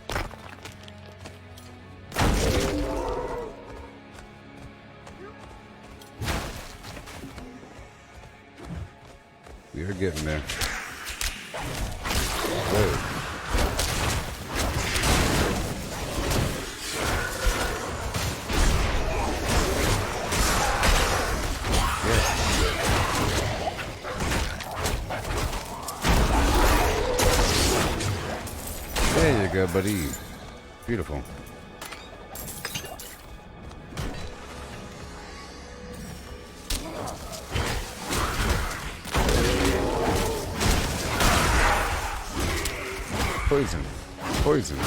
We are getting there. Whoa. There you go, buddy. Beautiful. Poison. Poison.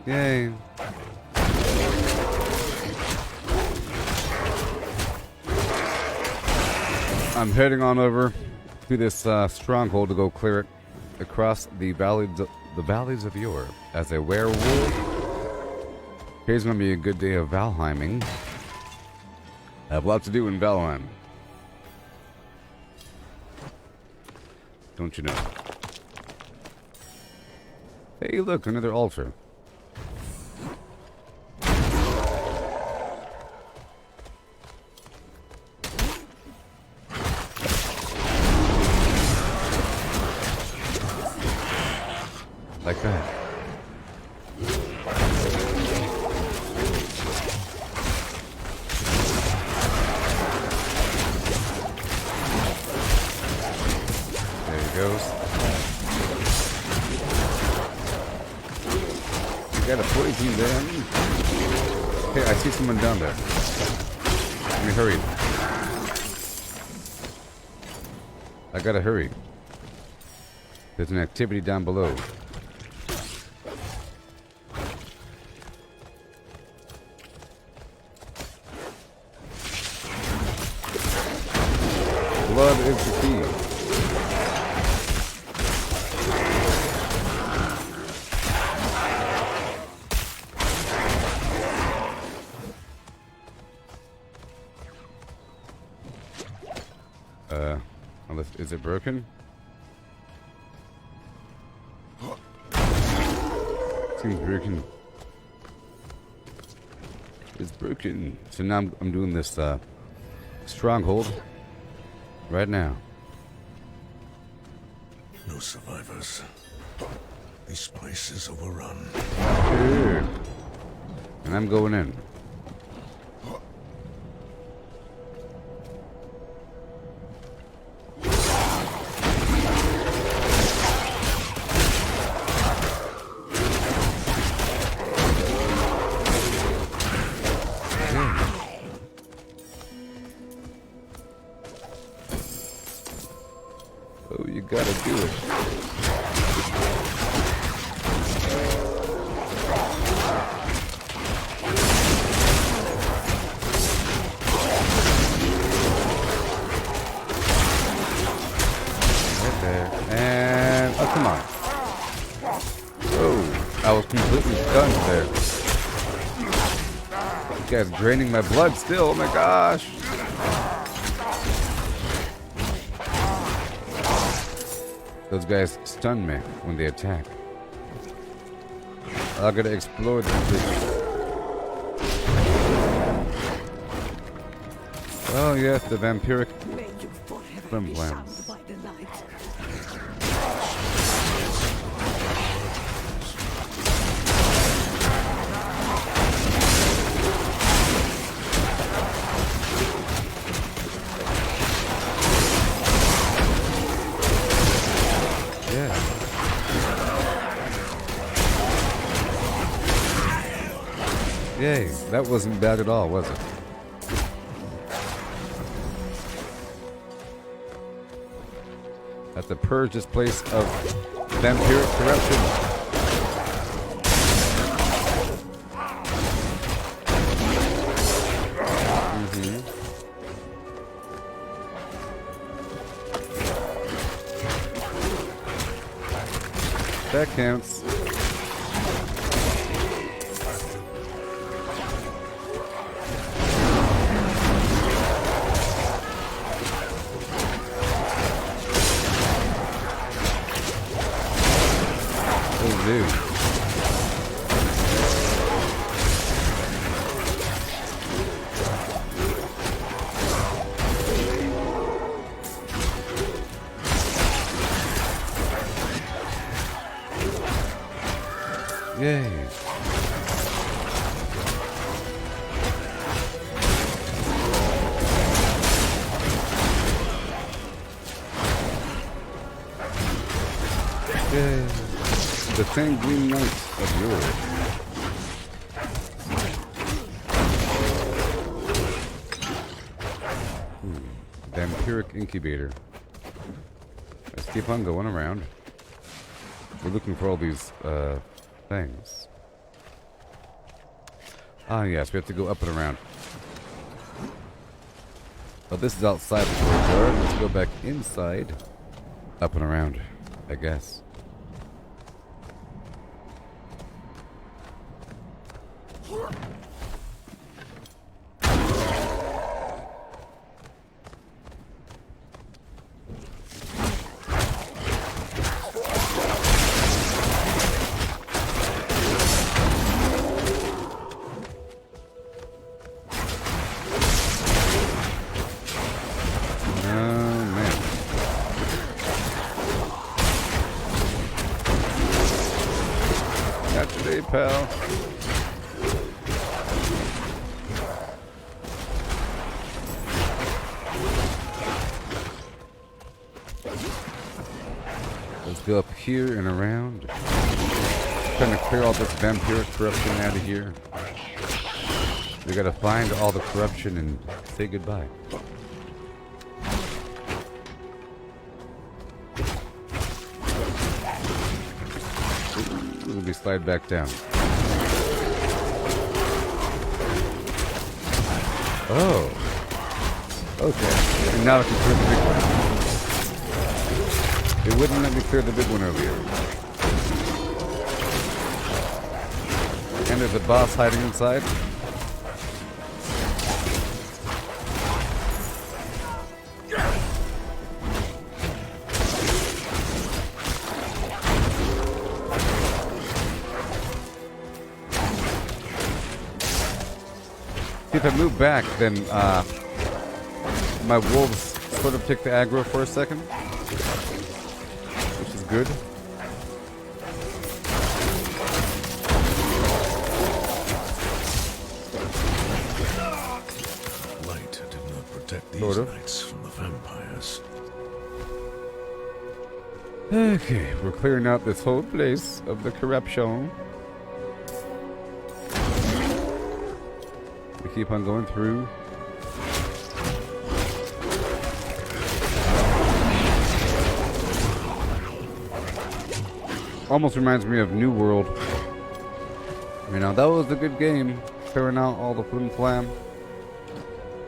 Yay. I'm heading on over to this stronghold to go clear it across the valleys of yore. As a werewolf, here's going to be a good day of Valheiming. I have lots to do in Valheim. Don't you know? Hey, look, another altar. Like that. There he goes. You got a poison then? Hey, I see someone down there. Let me hurry. I gotta hurry. There's an activity down below. Blood is the key. Is it broken? Seems broken. It's broken. So now I'm doing this stronghold right now. No survivors. This place is overrun. Good. And I'm going in. Oh, you gotta do it. And oh, come on. Oh, I was completely stunned there. This guy's draining my blood still. Oh my gosh. Those guys stun me when they attack. I gotta explode this. Oh yes, the vampiric flimblams. Yay, that wasn't bad at all, was it? Have to purge this place of vampiric corruption. That counts. Dude. Yay. Yay. The Sanguine Knights of Europe. Vampiric Incubator. Let's keep on going around. We're looking for all these things. Ah yes, we have to go up and around. Oh, this is outside the courtyard. Let's go back inside. Up and around, I guess. Pal. Let's go up here and around. Trying to clear all this vampiric corruption out of here. We gotta find all the corruption and say goodbye. We slide back down. Oh. Okay. And now I can clear the big one. It wouldn't let me clear the big one over here. And there's a boss hiding inside. See, if I move back, then my wolves sort of take the aggro for a second, which is good. Light did not protect these Sort of. knights from the vampires. Okay, we're clearing out this whole place of the corruption. We keep on going through. Almost reminds me of New World. You know, that was a good game, clearing out all the flim flam.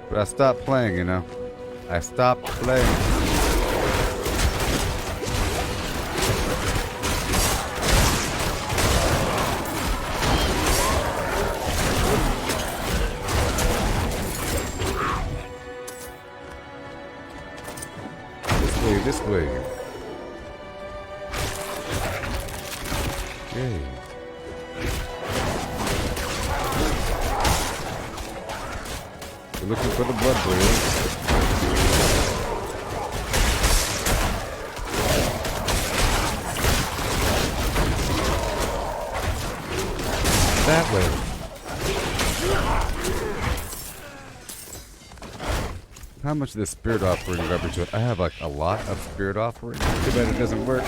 But I stopped playing, you know. I stopped playing. This way. Yay. We're looking for the blood boils. That way. How much of this spirit offering rubber to it? I have like a lot of spirit offering. Too bad it doesn't work.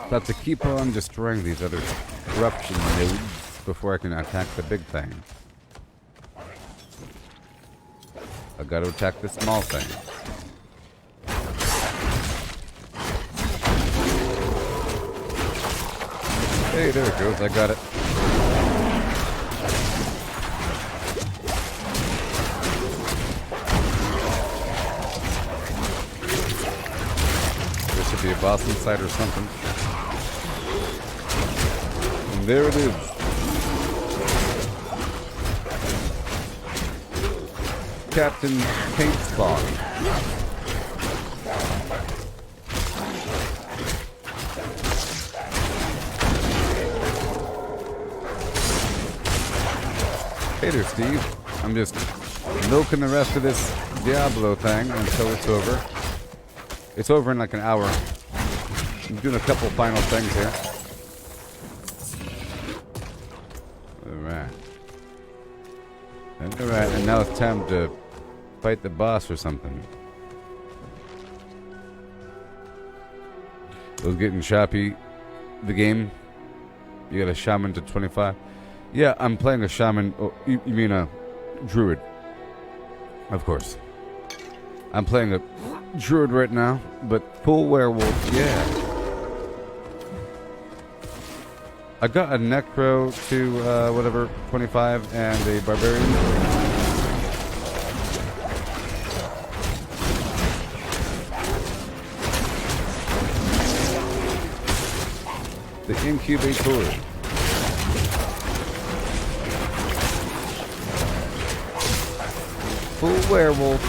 But to keep on destroying these other corruption nodes before I can attack the big thing. I gotta attack the small thing. Hey, there it goes. I got it. Be a boss inside or something. And there it is. Captain Paint Spot. Hey there, Steve. I'm just milking the rest of this Diablo thing until it's over. It's over in like an hour. I'm doing a couple final things here. Alright. Alright, and now it's time to fight the boss or something. It was getting choppy. The game. You got a shaman to 25. Yeah, I'm playing a shaman. Oh, you mean a druid. Of course. I'm playing a druid right now, but full werewolf, yeah. I got a necro to whatever 25 and a barbarian. The incubator. Full werewolf.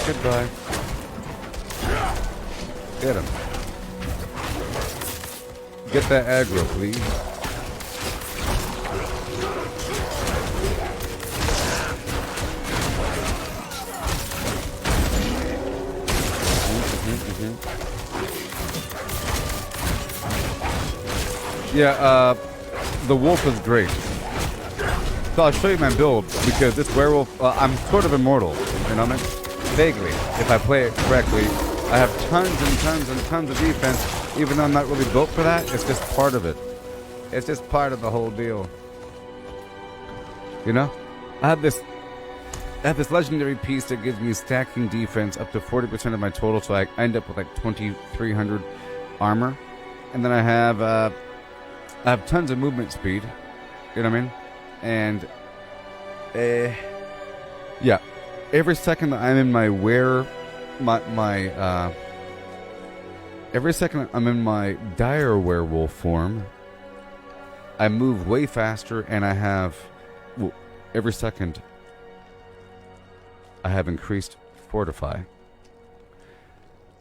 Goodbye. Get him. Get that aggro, please. Yeah, the wolf is great. So I'll show you my build, because this werewolf, I'm sort of immortal, you know what I mean? Vaguely, if I play it correctly. I have tons and tons and tons of defense, even though I'm not really built for that. It's just part of it. It's just part of the whole deal. You know? I have this legendary piece that gives me stacking defense up to 40% of my total, so I end up with like 2,300 armor. And then I have tons of movement speed. You know what I mean? And yeah, every second that I'm in my every second I'm in my dire werewolf form, I move way faster, and I have, well, every second I have increased fortify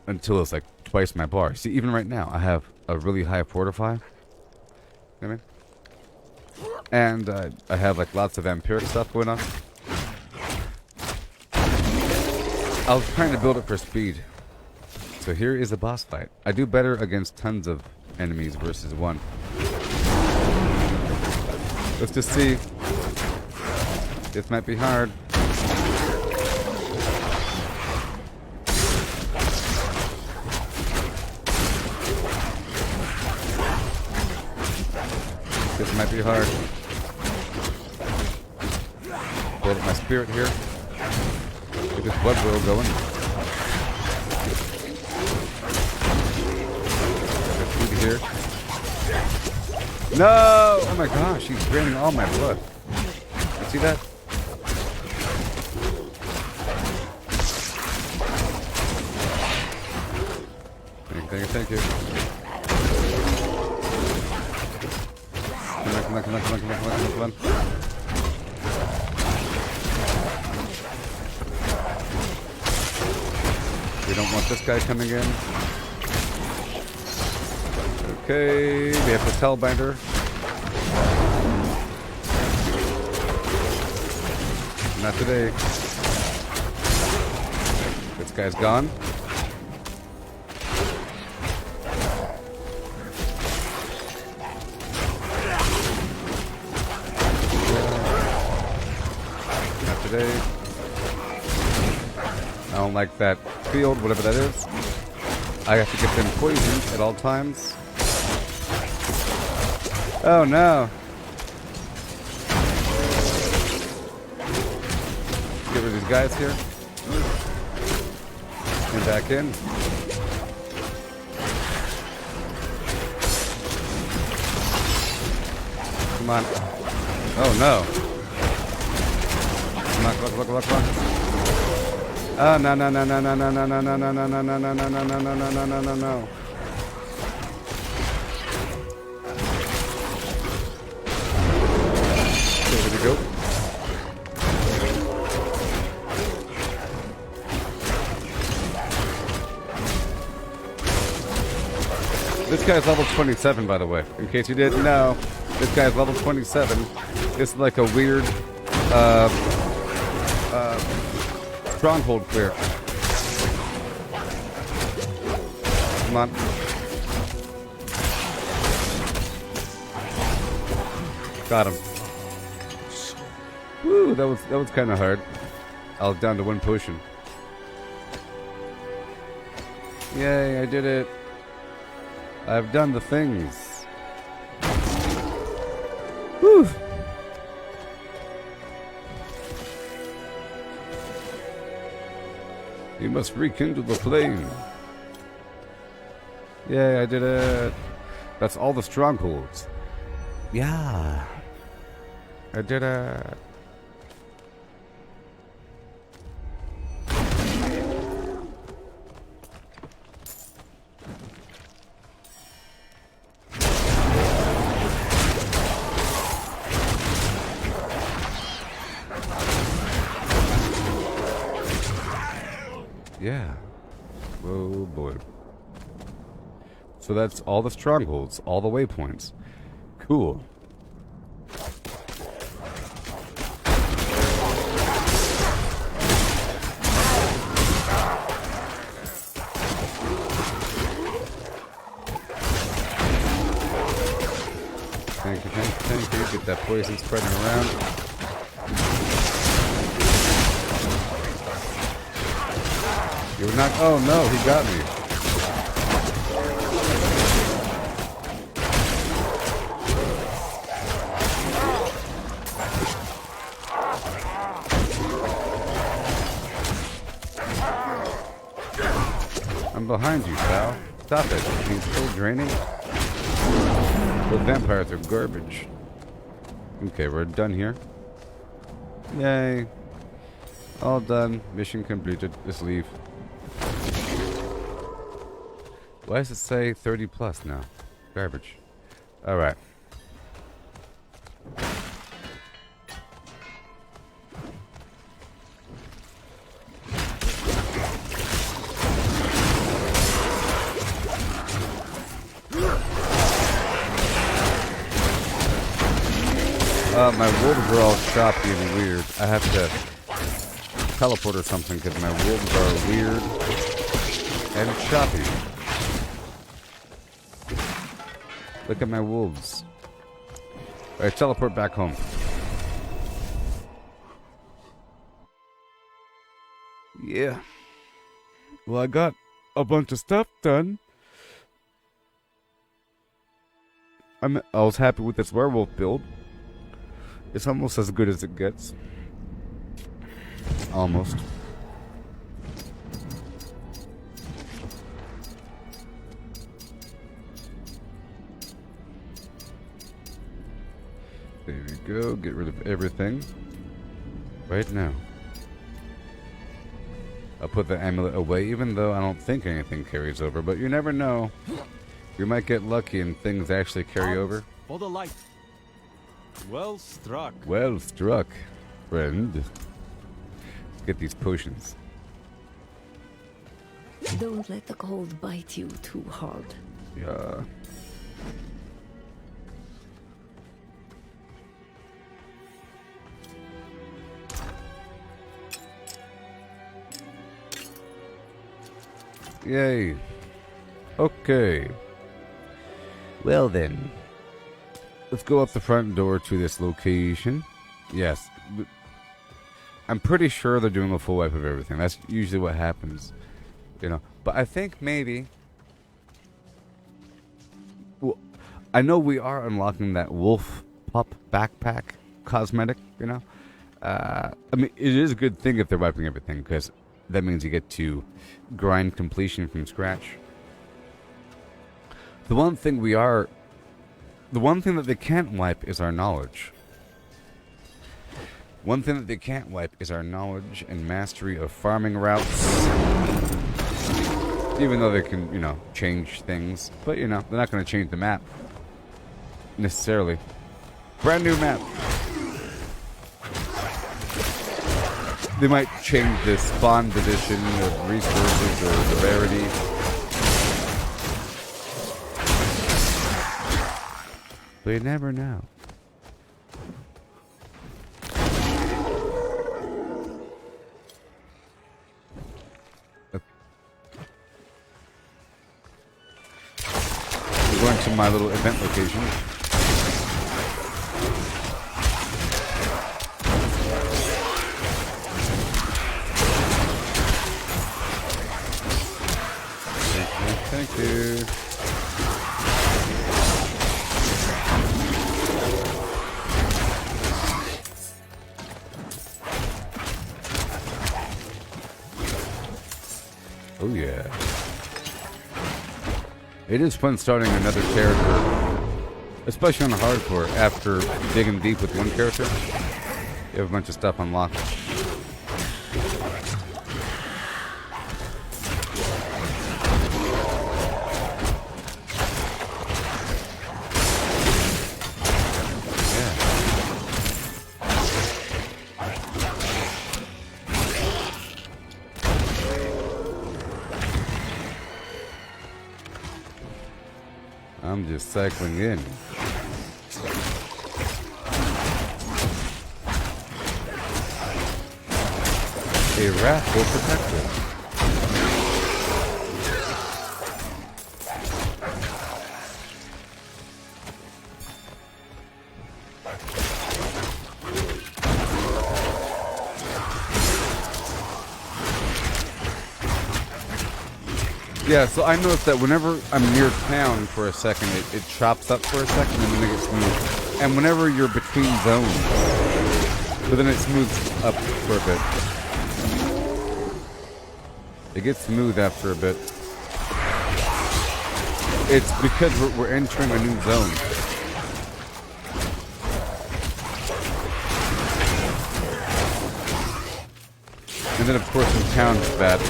until it's like twice my bar. See, even right now I have a really high fortify, You know what I mean? And I have like lots of vampiric stuff going on. I was trying to build it for speed. So here is a boss fight. I do better against tons of enemies versus one. Let's just see. This might be hard. This might be hard. Build up my spirit here. Get this blood boil going. Food here. No! Oh my gosh, he's draining all my blood. You see that? Thank you. Come on. We don't want this guy coming in. Okay, we have the Hellbinder. Not today. This guy's gone. Not today. I don't like that field, whatever that is. I have to get them poisoned at all times. Oh no. Get rid of these guys here. And back in. Come on. Oh no. Come on, come on. Oh no. There we go. This guy's level 27, by the way. In case you didn't know, this guy's level 27. It's like a weird stronghold clear. Come on. Got him. Woo, that was kind of hard. I was down to one potion. Yay, I did it. I've done the things. Whew. You must rekindle the flame. Yay, I did it. That's all the strongholds. Yeah. I did it. Yeah. Oh boy. So that's all the strongholds, all the waypoints. Cool. Thank you. Get that poison spreading around. You're not. Oh no, he got me. I'm behind you, pal. Stop it. He's still draining. Those vampires are garbage. Okay, we're done here. Yay. All done. Mission completed. Just leave. Why does it say 30 plus now? Garbage. Alright. My wolves are all choppy and weird. I have to teleport or something because my wolves are weird and choppy. Look at my wolves. Alright, teleport back home. Yeah. Well, I got a bunch of stuff done. I was happy with this werewolf build. It's almost as good as it gets. Almost. There we go. Get rid of everything. Right now. I'll put the amulet away, even though I don't think anything carries over. But you never know. You might get lucky and things actually carry over. For the light. Well struck. Well struck, friend. Let's get these potions. Don't let the cold bite you too hard. Yeah. Yay. Okay. Well then. Let's go up the front door to this location. Yes. I'm pretty sure they're doing a full wipe of everything. That's usually what happens. You know. But I think maybe... Well, I know we are unlocking that wolf pup backpack cosmetic, you know. I mean, it is a good thing if they're wiping everything, because that means you get to grind completion from scratch. The one thing that they can't wipe is our knowledge. One thing that they can't wipe is our knowledge and mastery of farming routes. Even though they can, you know, change things. But, you know, they're not going to change the map. Necessarily. Brand new map. They might change the spawn position of resources or the rarity. But you never know. We're going to my little event location. Thank you. Oh yeah. It is fun starting another character, especially on the hardcore, after digging deep with one character. You have a bunch of stuff unlocked. I'm just cycling in. A wrathful protector. Yeah, so I noticed that whenever I'm near town for a second, it chops up for a second and then it gets smooth. And whenever you're between zones, but then it smooths up for a bit. It gets smooth after a bit. It's because we're entering a new zone. And then of course in town it's bad.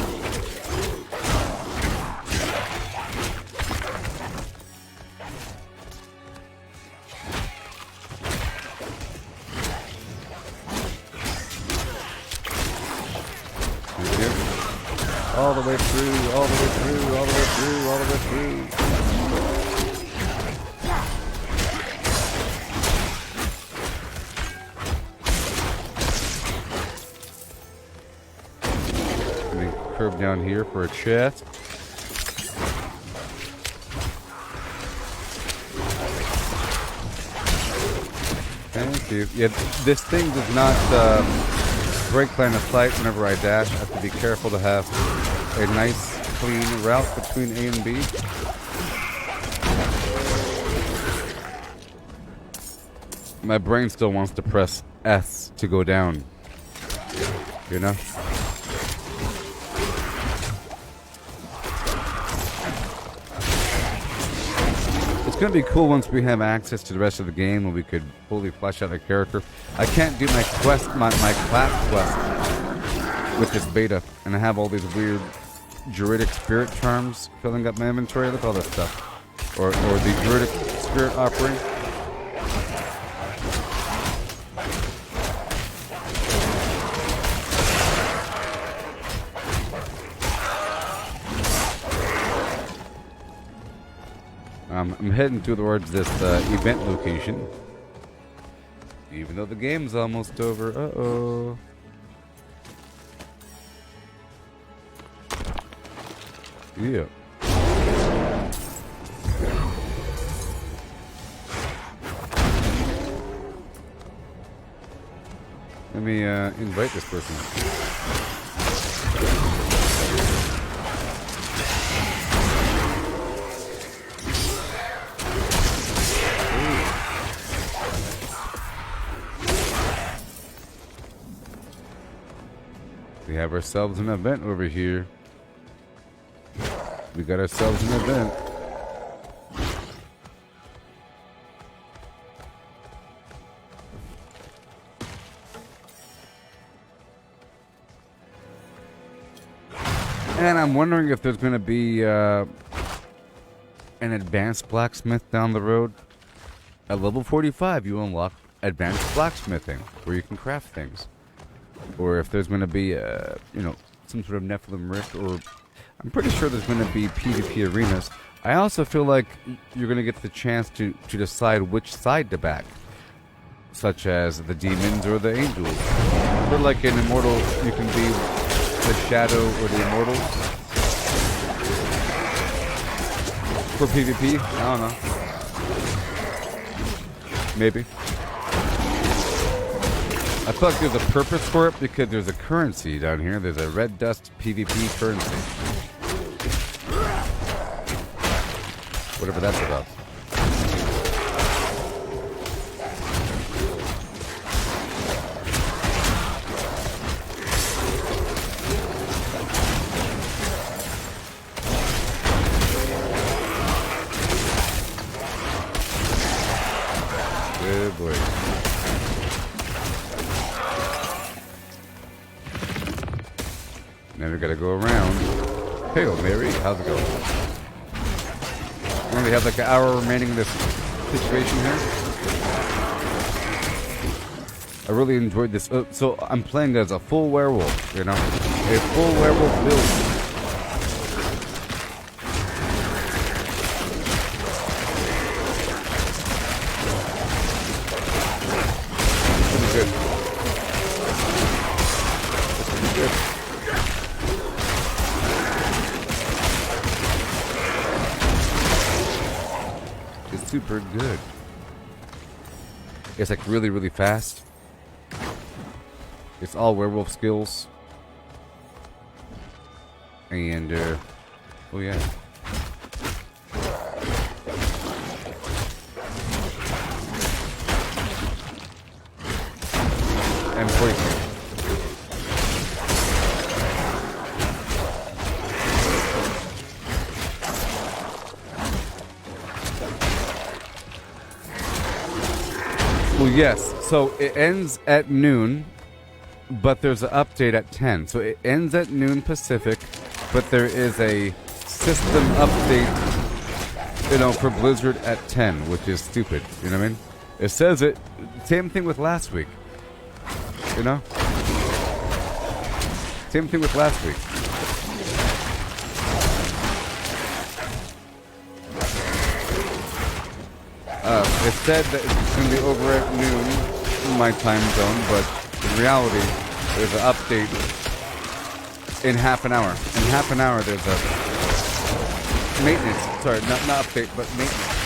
All the way through, all the way through, all the way through, all the way through. down here for a chest. Thank you. Yeah, this thing does not break line of sight whenever I dash. I have to be careful to have a nice, clean route between A and B. My brain still wants to press S to go down. You know? It's gonna be cool once we have access to the rest of the game and we could fully flesh out a character. I can't do my quest, my class quest with this beta, and I have all these weird Druidic spirit charms filling up my inventory. Look at all this stuff. Or the Druidic spirit offering. I'm heading towards this event location. Even though the game's almost over. Uh-oh. Yeah. Let me invite this person. We have ourselves an event over here. We got ourselves an event. And I'm wondering if there's going to be an advanced blacksmith down the road. At level 45, you unlock advanced blacksmithing, where you can craft things. Or if there's going to be, some sort of Nephilim Rift, or I'm pretty sure there's going to be PvP arenas. I also feel like you're going to get the chance to decide which side to back, such as the demons or the angels. For like an immortal, you can be the shadow or the immortal. For PvP, I don't know. Maybe. I feel like there's a purpose for it because there's a currency down here. There's a red dust PvP currency. Whatever that's about. Good boy. Now we gotta go around. Hey, Mary, how's it going? We only have like an hour remaining in this situation here. I really enjoyed this. So I'm playing as a full werewolf, you know? A full werewolf build. Super good. It's like really, really fast. It's all werewolf skills. And, oh yeah. And poison. Well, yes. So it ends at noon, but there's an update at 10. So it ends at noon Pacific, but there is a system update, for Blizzard at 10, which is stupid. You know what I mean? It says it. Same thing with last week. You know? Same thing with last week. It said that it's going to be over at noon in my time zone, but in reality, there's an update in half an hour. In half an hour, there's a maintenance. Sorry, not update, but maintenance.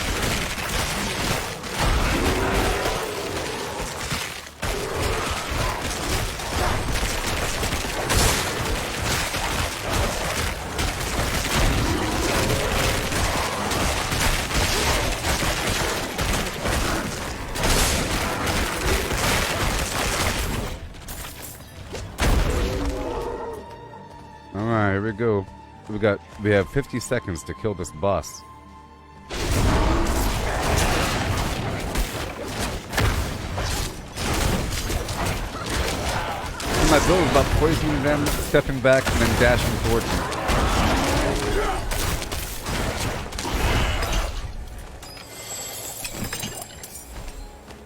Alright, here we go. We have 50 seconds to kill this boss. And my build is about poisoning them, stepping back, and then dashing towards them.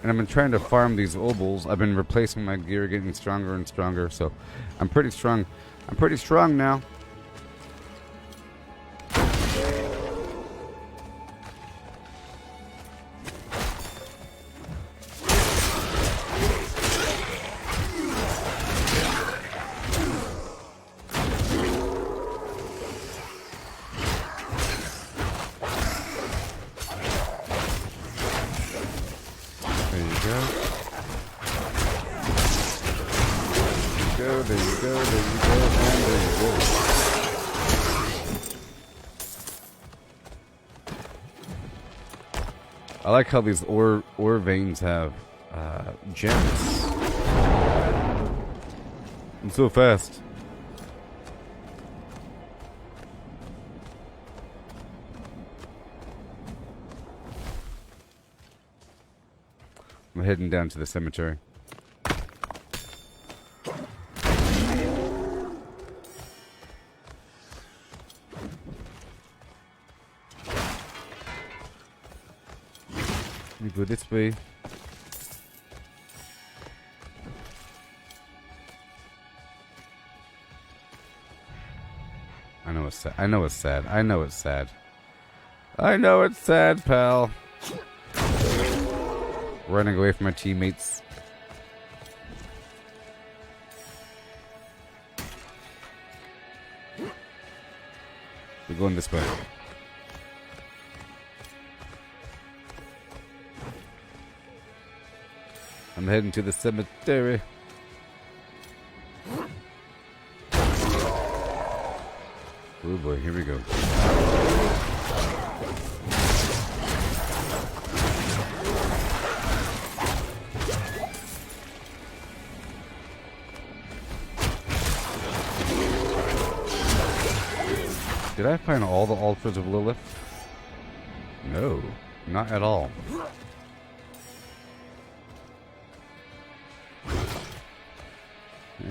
And I've been trying to farm these obols. I've been replacing my gear, getting stronger and stronger, so I'm pretty strong. I'm pretty strong now. I like how these ore veins have gems. I'm so fast. I'm heading down to the cemetery. Let me go this way. I know it's sad. I know it's sad. I know it's sad. I know it's sad, pal. Running away from my teammates. We're going this way. I'm heading to the cemetery. Oh boy, here we go. Did I find all the altars of Lilith? No, not at all.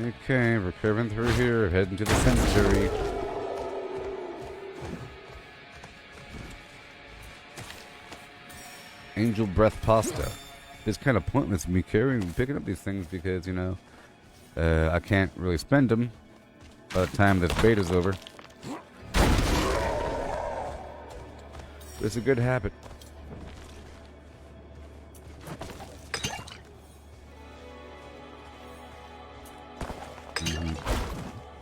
Okay, we're curving through here, heading to the cemetery. Angel breath pasta. It's kind of pointless me picking up these things because, you know, I can't really spend them by the time this beta's over. But it's a good habit.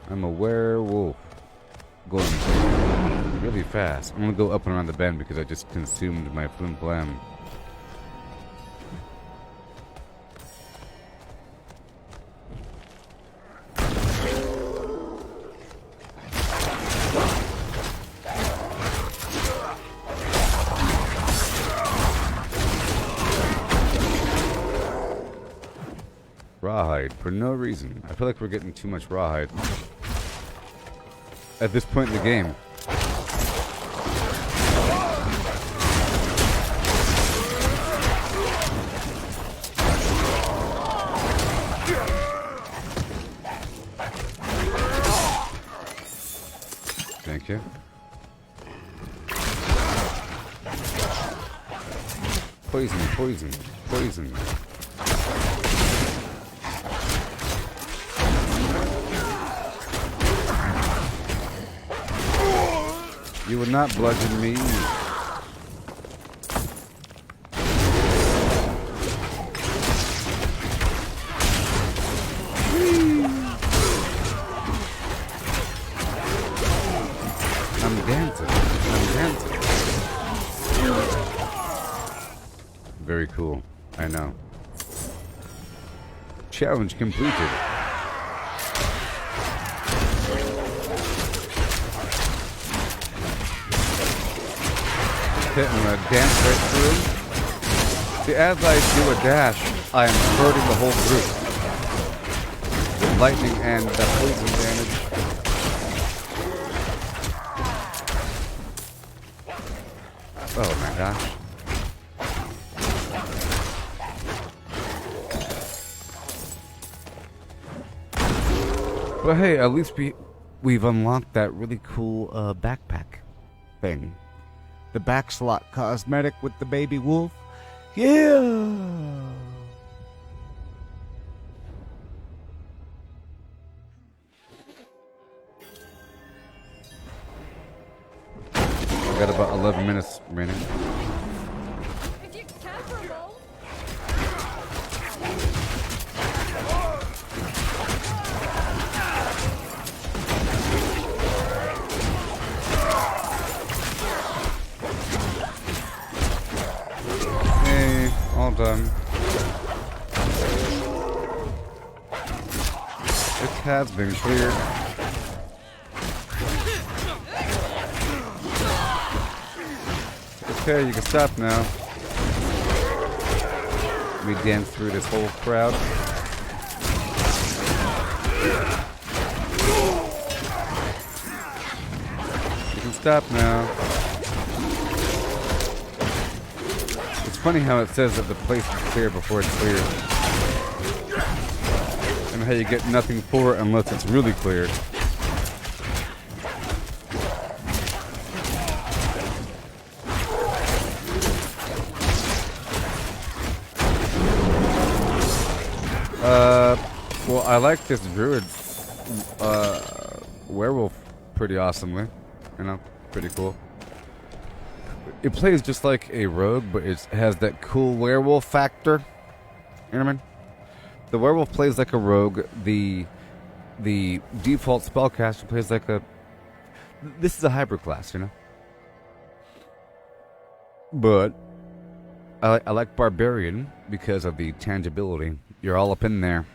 I'm a werewolf. Going really fast. I'm gonna go up and around the bend because I just consumed my flim flam. Rawhide for no reason. I feel like we're getting too much rawhide at this point in the game. Thank you. Poison, poison, poison. You would not bludgeon me. Very cool. I know. Challenge completed. Okay, I'm gonna dance right through. See, as I do a dash, I am hurting the whole group. With lightning and poison damage. Oh my gosh. But hey, at least we've unlocked that really cool backpack thing. The back slot cosmetic with the baby wolf. Yeah! I got about 11 minutes remaining. Hey, all done. It has been cleared. Okay, you can stop now. Let me dance through this whole crowd. You can stop now. It's funny how it says that the place is clear before it's clear. And how you get nothing for it unless it's really cleared. Well, I like this druid werewolf pretty awesomely. You know, pretty cool. It plays just like a rogue, but it has that cool werewolf factor. You know what I mean? The werewolf plays like a rogue. The default spellcaster plays like a... This is a hybrid class, you know? But I like barbarian because of the tangibility. You're all up in there.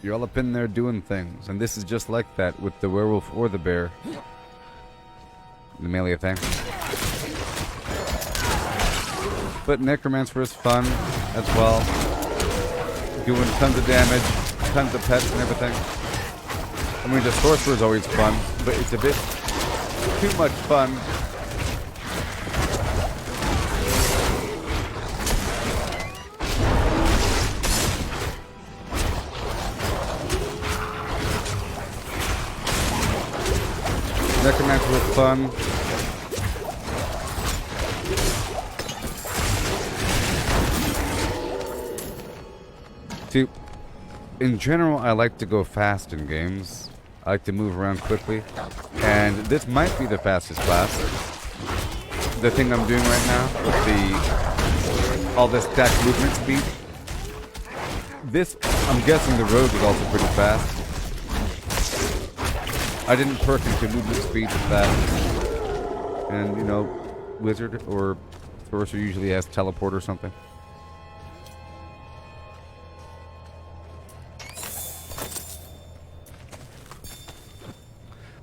You're all up in there doing things. And this is just like that with the werewolf or the bear. The melee thing. But necromancer is fun as well. Doing tons of damage, tons of pets and everything. I mean, the sorcerer is always fun, but it's a bit too much fun. Necromancer was fun. See, in general, I like to go fast in games. I like to move around quickly. And this might be the fastest class. The thing I'm doing right now with all this stacked movement speed. This, I'm guessing the rogue is also pretty fast. I didn't perk into movement speed with that. And, you know, wizard or sorcerer usually has teleport or something.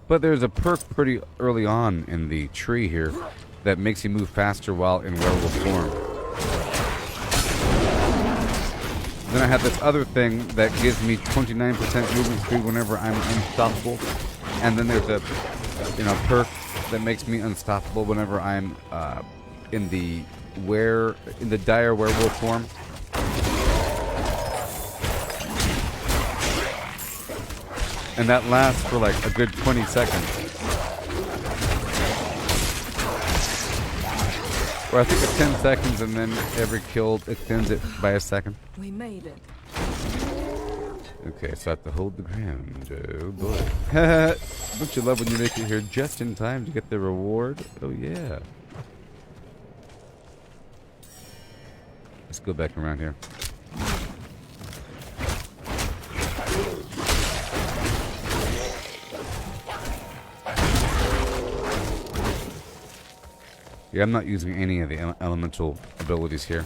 But there's a perk pretty early on in the tree here that makes you move faster while in werewolf form. Then I have this other thing that gives me 29% movement speed whenever I'm unstoppable. And then there's a, you know, perk that makes me unstoppable whenever I'm in the dire werewolf form. And that lasts for like a good 20 seconds. Or I think it's 10 seconds and then every kill extends it by a second. We made it. Okay, so I have to hold the ground. Oh boy. Don't you love when you make it here just in time to get the reward? Oh yeah. Let's go back around here. Yeah, I'm not using any of the elemental abilities here.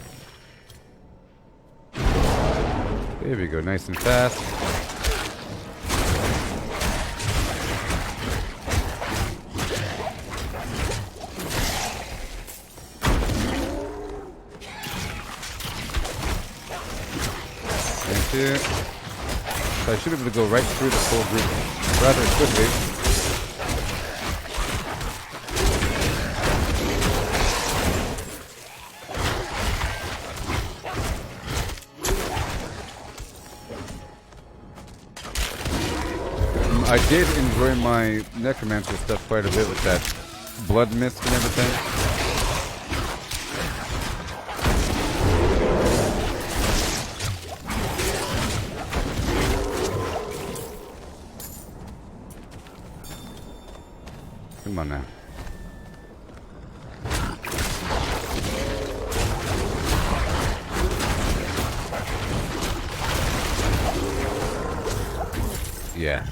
There we go, nice and fast. Thank you. So I should be able to go right through the full group rather quickly. I did enjoy my necromancer stuff quite a bit with that blood mist and everything. Come on now. Yeah.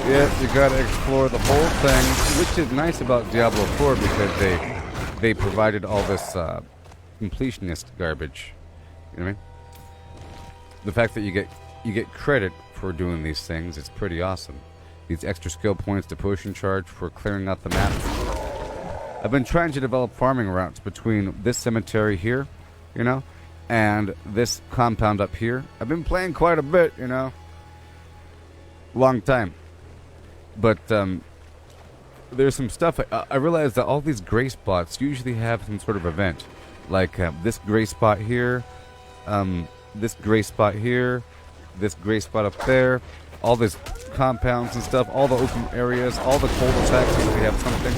Yeah, you gotta explore the whole thing, which is nice about Diablo 4 because they provided all this completionist garbage. You know what I mean? The fact that you get credit for doing these things is pretty awesome. These extra skill points to potion charge for clearing out the map. I've been trying to develop farming routes between this cemetery here, you know, and this compound up here. I've been playing quite a bit, you know. Long time. But there's some stuff. I realized that all these gray spots usually have some sort of event. Like this gray spot here, this gray spot here, this gray spot up there, all these compounds and stuff, all the open areas, all the cul-de-sacs usually have something.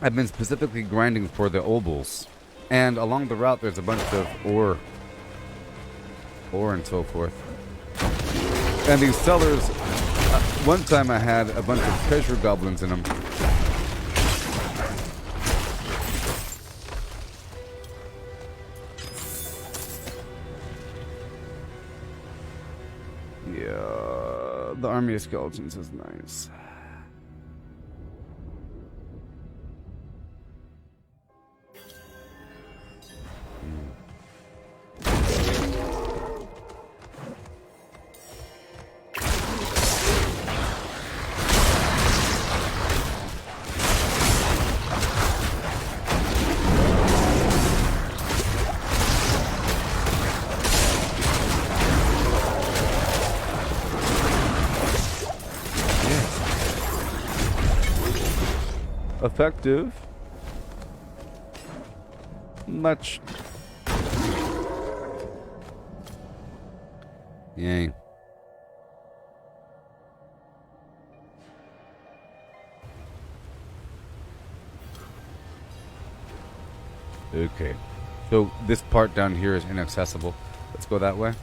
I've been specifically grinding for the obols, and along the route there's a bunch of ore and so forth. And these cellars, one time I had a bunch of treasure goblins in them. Yeah, the army of skeletons is nice. Effective. Much. Yay. Okay. So this part down here is inaccessible. Let's go that way.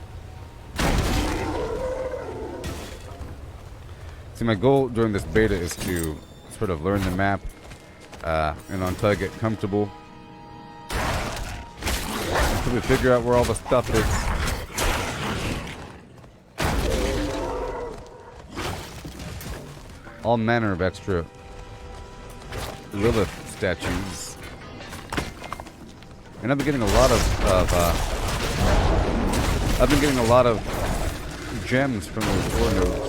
See, my goal during this beta is to sort of learn the map. And until I get comfortable, until we figure out where all the stuff is. All manner of extra Lilith statues. And I've been getting a lot of gems from those ore nodes.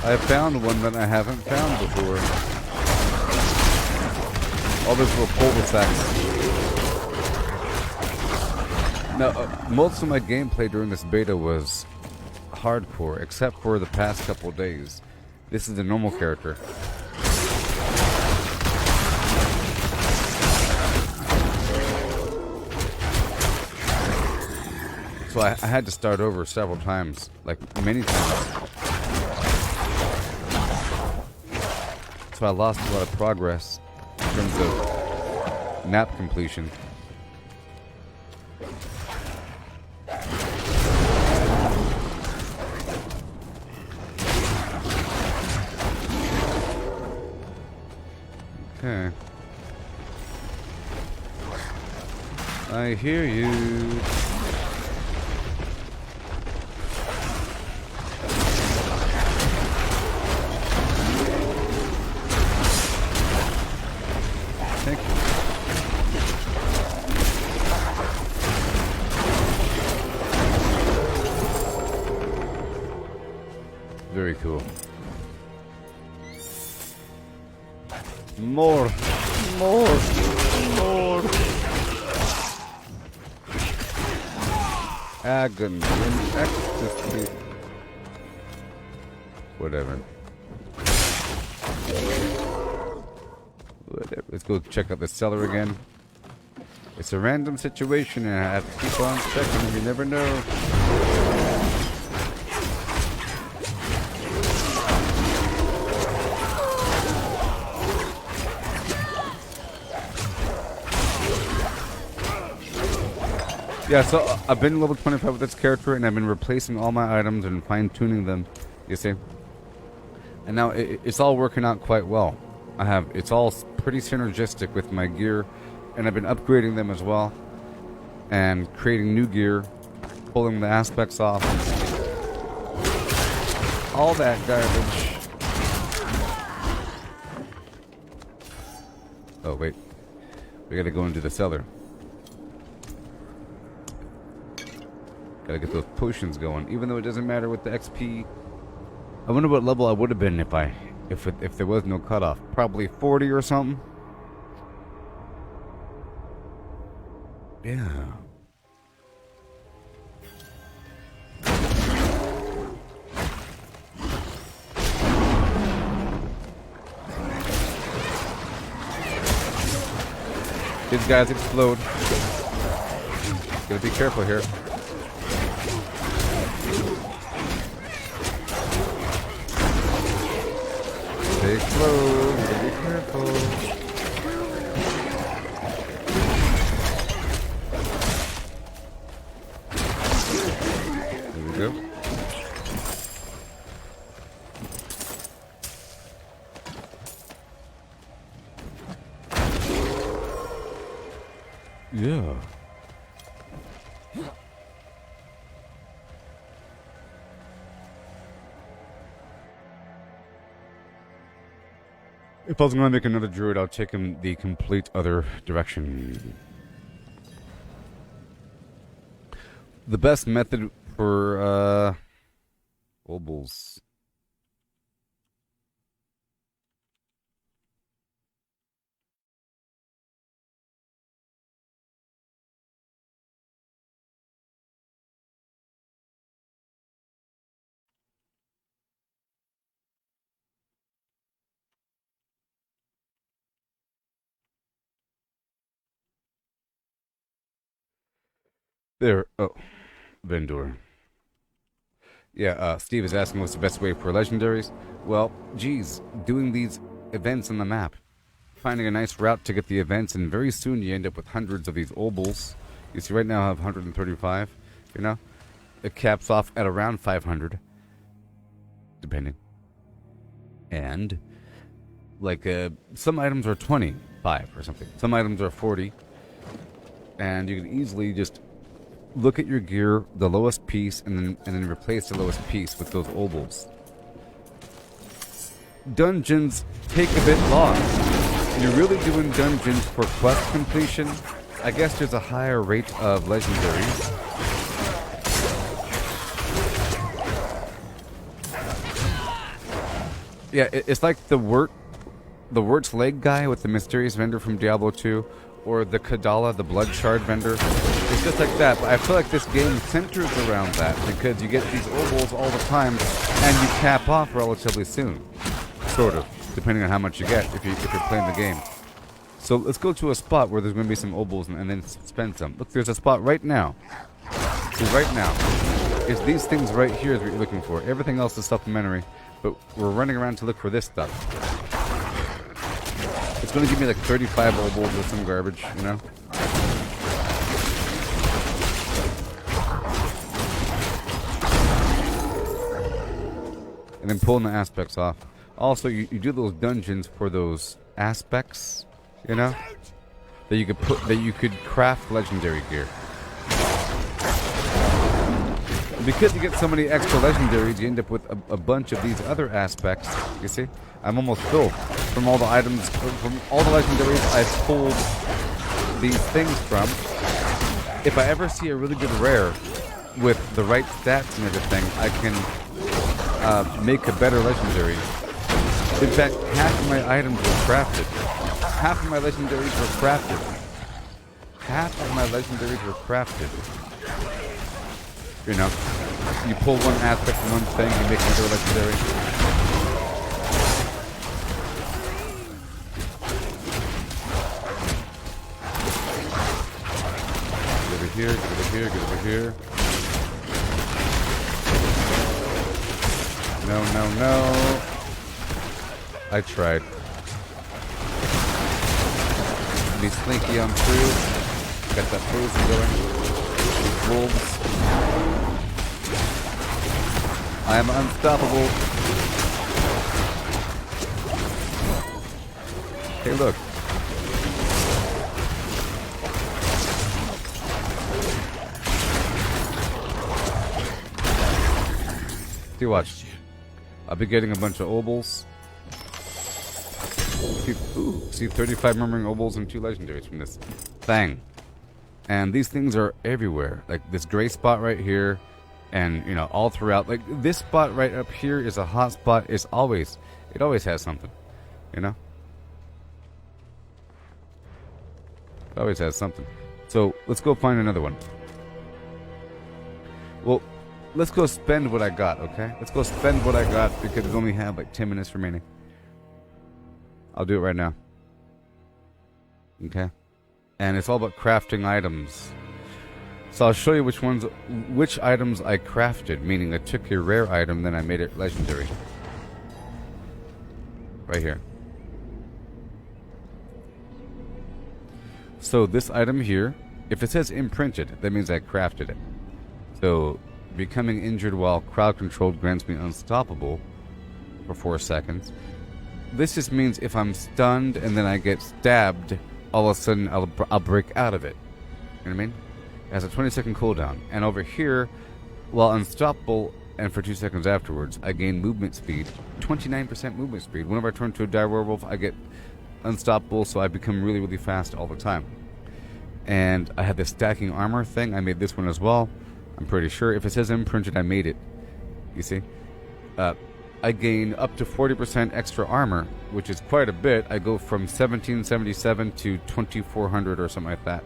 I found one that I haven't found before. All those little cul-de-sacs. Now, most of my gameplay during this beta was hardcore, except for the past couple days. This is the normal character. So I had to start over several times, like many times. so I lost a lot of progress in terms of map completion. Okay. I hear you. Thank you. Very cool. More. Agony and ecstasy. Whatever. Let's go check out the cellar again. It's a random situation and I have to keep on checking. You never know. Yeah, so I've been level 25 with this character, and I've been replacing all my items and fine-tuning them, you see? And now it's all working out quite well. It's all pretty synergistic with my gear, and I've been upgrading them as well, and creating new gear, pulling the aspects off, all that garbage. Oh, wait. We gotta go into the cellar. Gotta get those potions going, even though it doesn't matter with the XP. I wonder what level I would have been if there was no cutoff. Probably 40 or something. Yeah. These guys explode. Gotta be careful here. Stay close, be careful. There we go. Yeah. If I was going to make another druid, I'll take him the complete other direction. The best method for, obols. There. Oh, vendor. Yeah, Steve is asking what's the best way for legendaries. Well, geez, doing these events on the map. Finding a nice route to get the events, and very soon you end up with hundreds of these obols. You see, right now I have 135, you know? It caps off at around 500. Depending. And, like, some items are 25 or something. Some items are 40. And you can easily just look at your gear, the lowest piece, and then replace the lowest piece with those obols. Dungeons take a bit long. You're really doing dungeons for quest completion. I guess there's a higher rate of legendaries. Yeah, it's like the Wirt's leg guy with the mysterious vendor from Diablo 2, or the Kadala, the blood shard vendor. It's just like that, but I feel like this game centers around that because you get these obols all the time and you cap off relatively soon. Sort of, depending on how much you get if you're playing the game. So let's go to a spot where there's going to be some obols and then spend some. Look, there's a spot right now. See, right now, it's these things right here is what you're looking for. Everything else is supplementary, but we're running around to look for this stuff. It's gonna give me like 35 obols or some garbage, you know? And then pulling the aspects off. Also, you do those dungeons for those aspects, you know? That you could craft legendary gear. Because you get so many extra legendaries, you end up with a bunch of these other aspects. You see? I'm almost full from all the items, from all the legendaries I've pulled these things from. If I ever see a really good rare with the right stats and everything, I can make a better legendary. In fact, half of my items were crafted. Half of my legendaries were crafted. Half of my legendaries were crafted. You know, you pull one aspect from one thing, you make another legendary. Get over here, get over here, get over here. No, no, no. I tried. Be slinky on through. Got that frozen going. These wolves. I am unstoppable. Hey, look. See, watch. I'll be getting a bunch of obols. See 35 murmuring obols and 2 legendaries from this thing. And these things are everywhere. Like this gray spot right here. And, you know, all throughout. Like, this spot right up here is a hot spot. It always has something. You know? It always has something. So, let's go find another one. Well, let's go spend what I got, okay? Let's go spend what I got because we only have like 10 minutes remaining. I'll do it right now. Okay? And it's all about crafting items. So I'll show you which items I crafted, meaning I took a rare item, then I made it legendary. Right here. So this item here, if it says imprinted, that means I crafted it. So, becoming injured while crowd controlled grants me unstoppable for 4 seconds. This just means if I'm stunned and then I get stabbed, all of a sudden I'll break out of it. You know what I mean? It has a 20-second cooldown. And over here, while unstoppable and for 2 seconds afterwards, I gain movement speed. 29% movement speed. Whenever I turn to a dire werewolf, I get unstoppable, so I become really, really fast all the time. And I have this stacking armor thing. I made this one as well. I'm pretty sure. If it says imprinted, I made it. You see? I gain up to 40% extra armor, which is quite a bit. I go from 1777 to 2400 or something like that.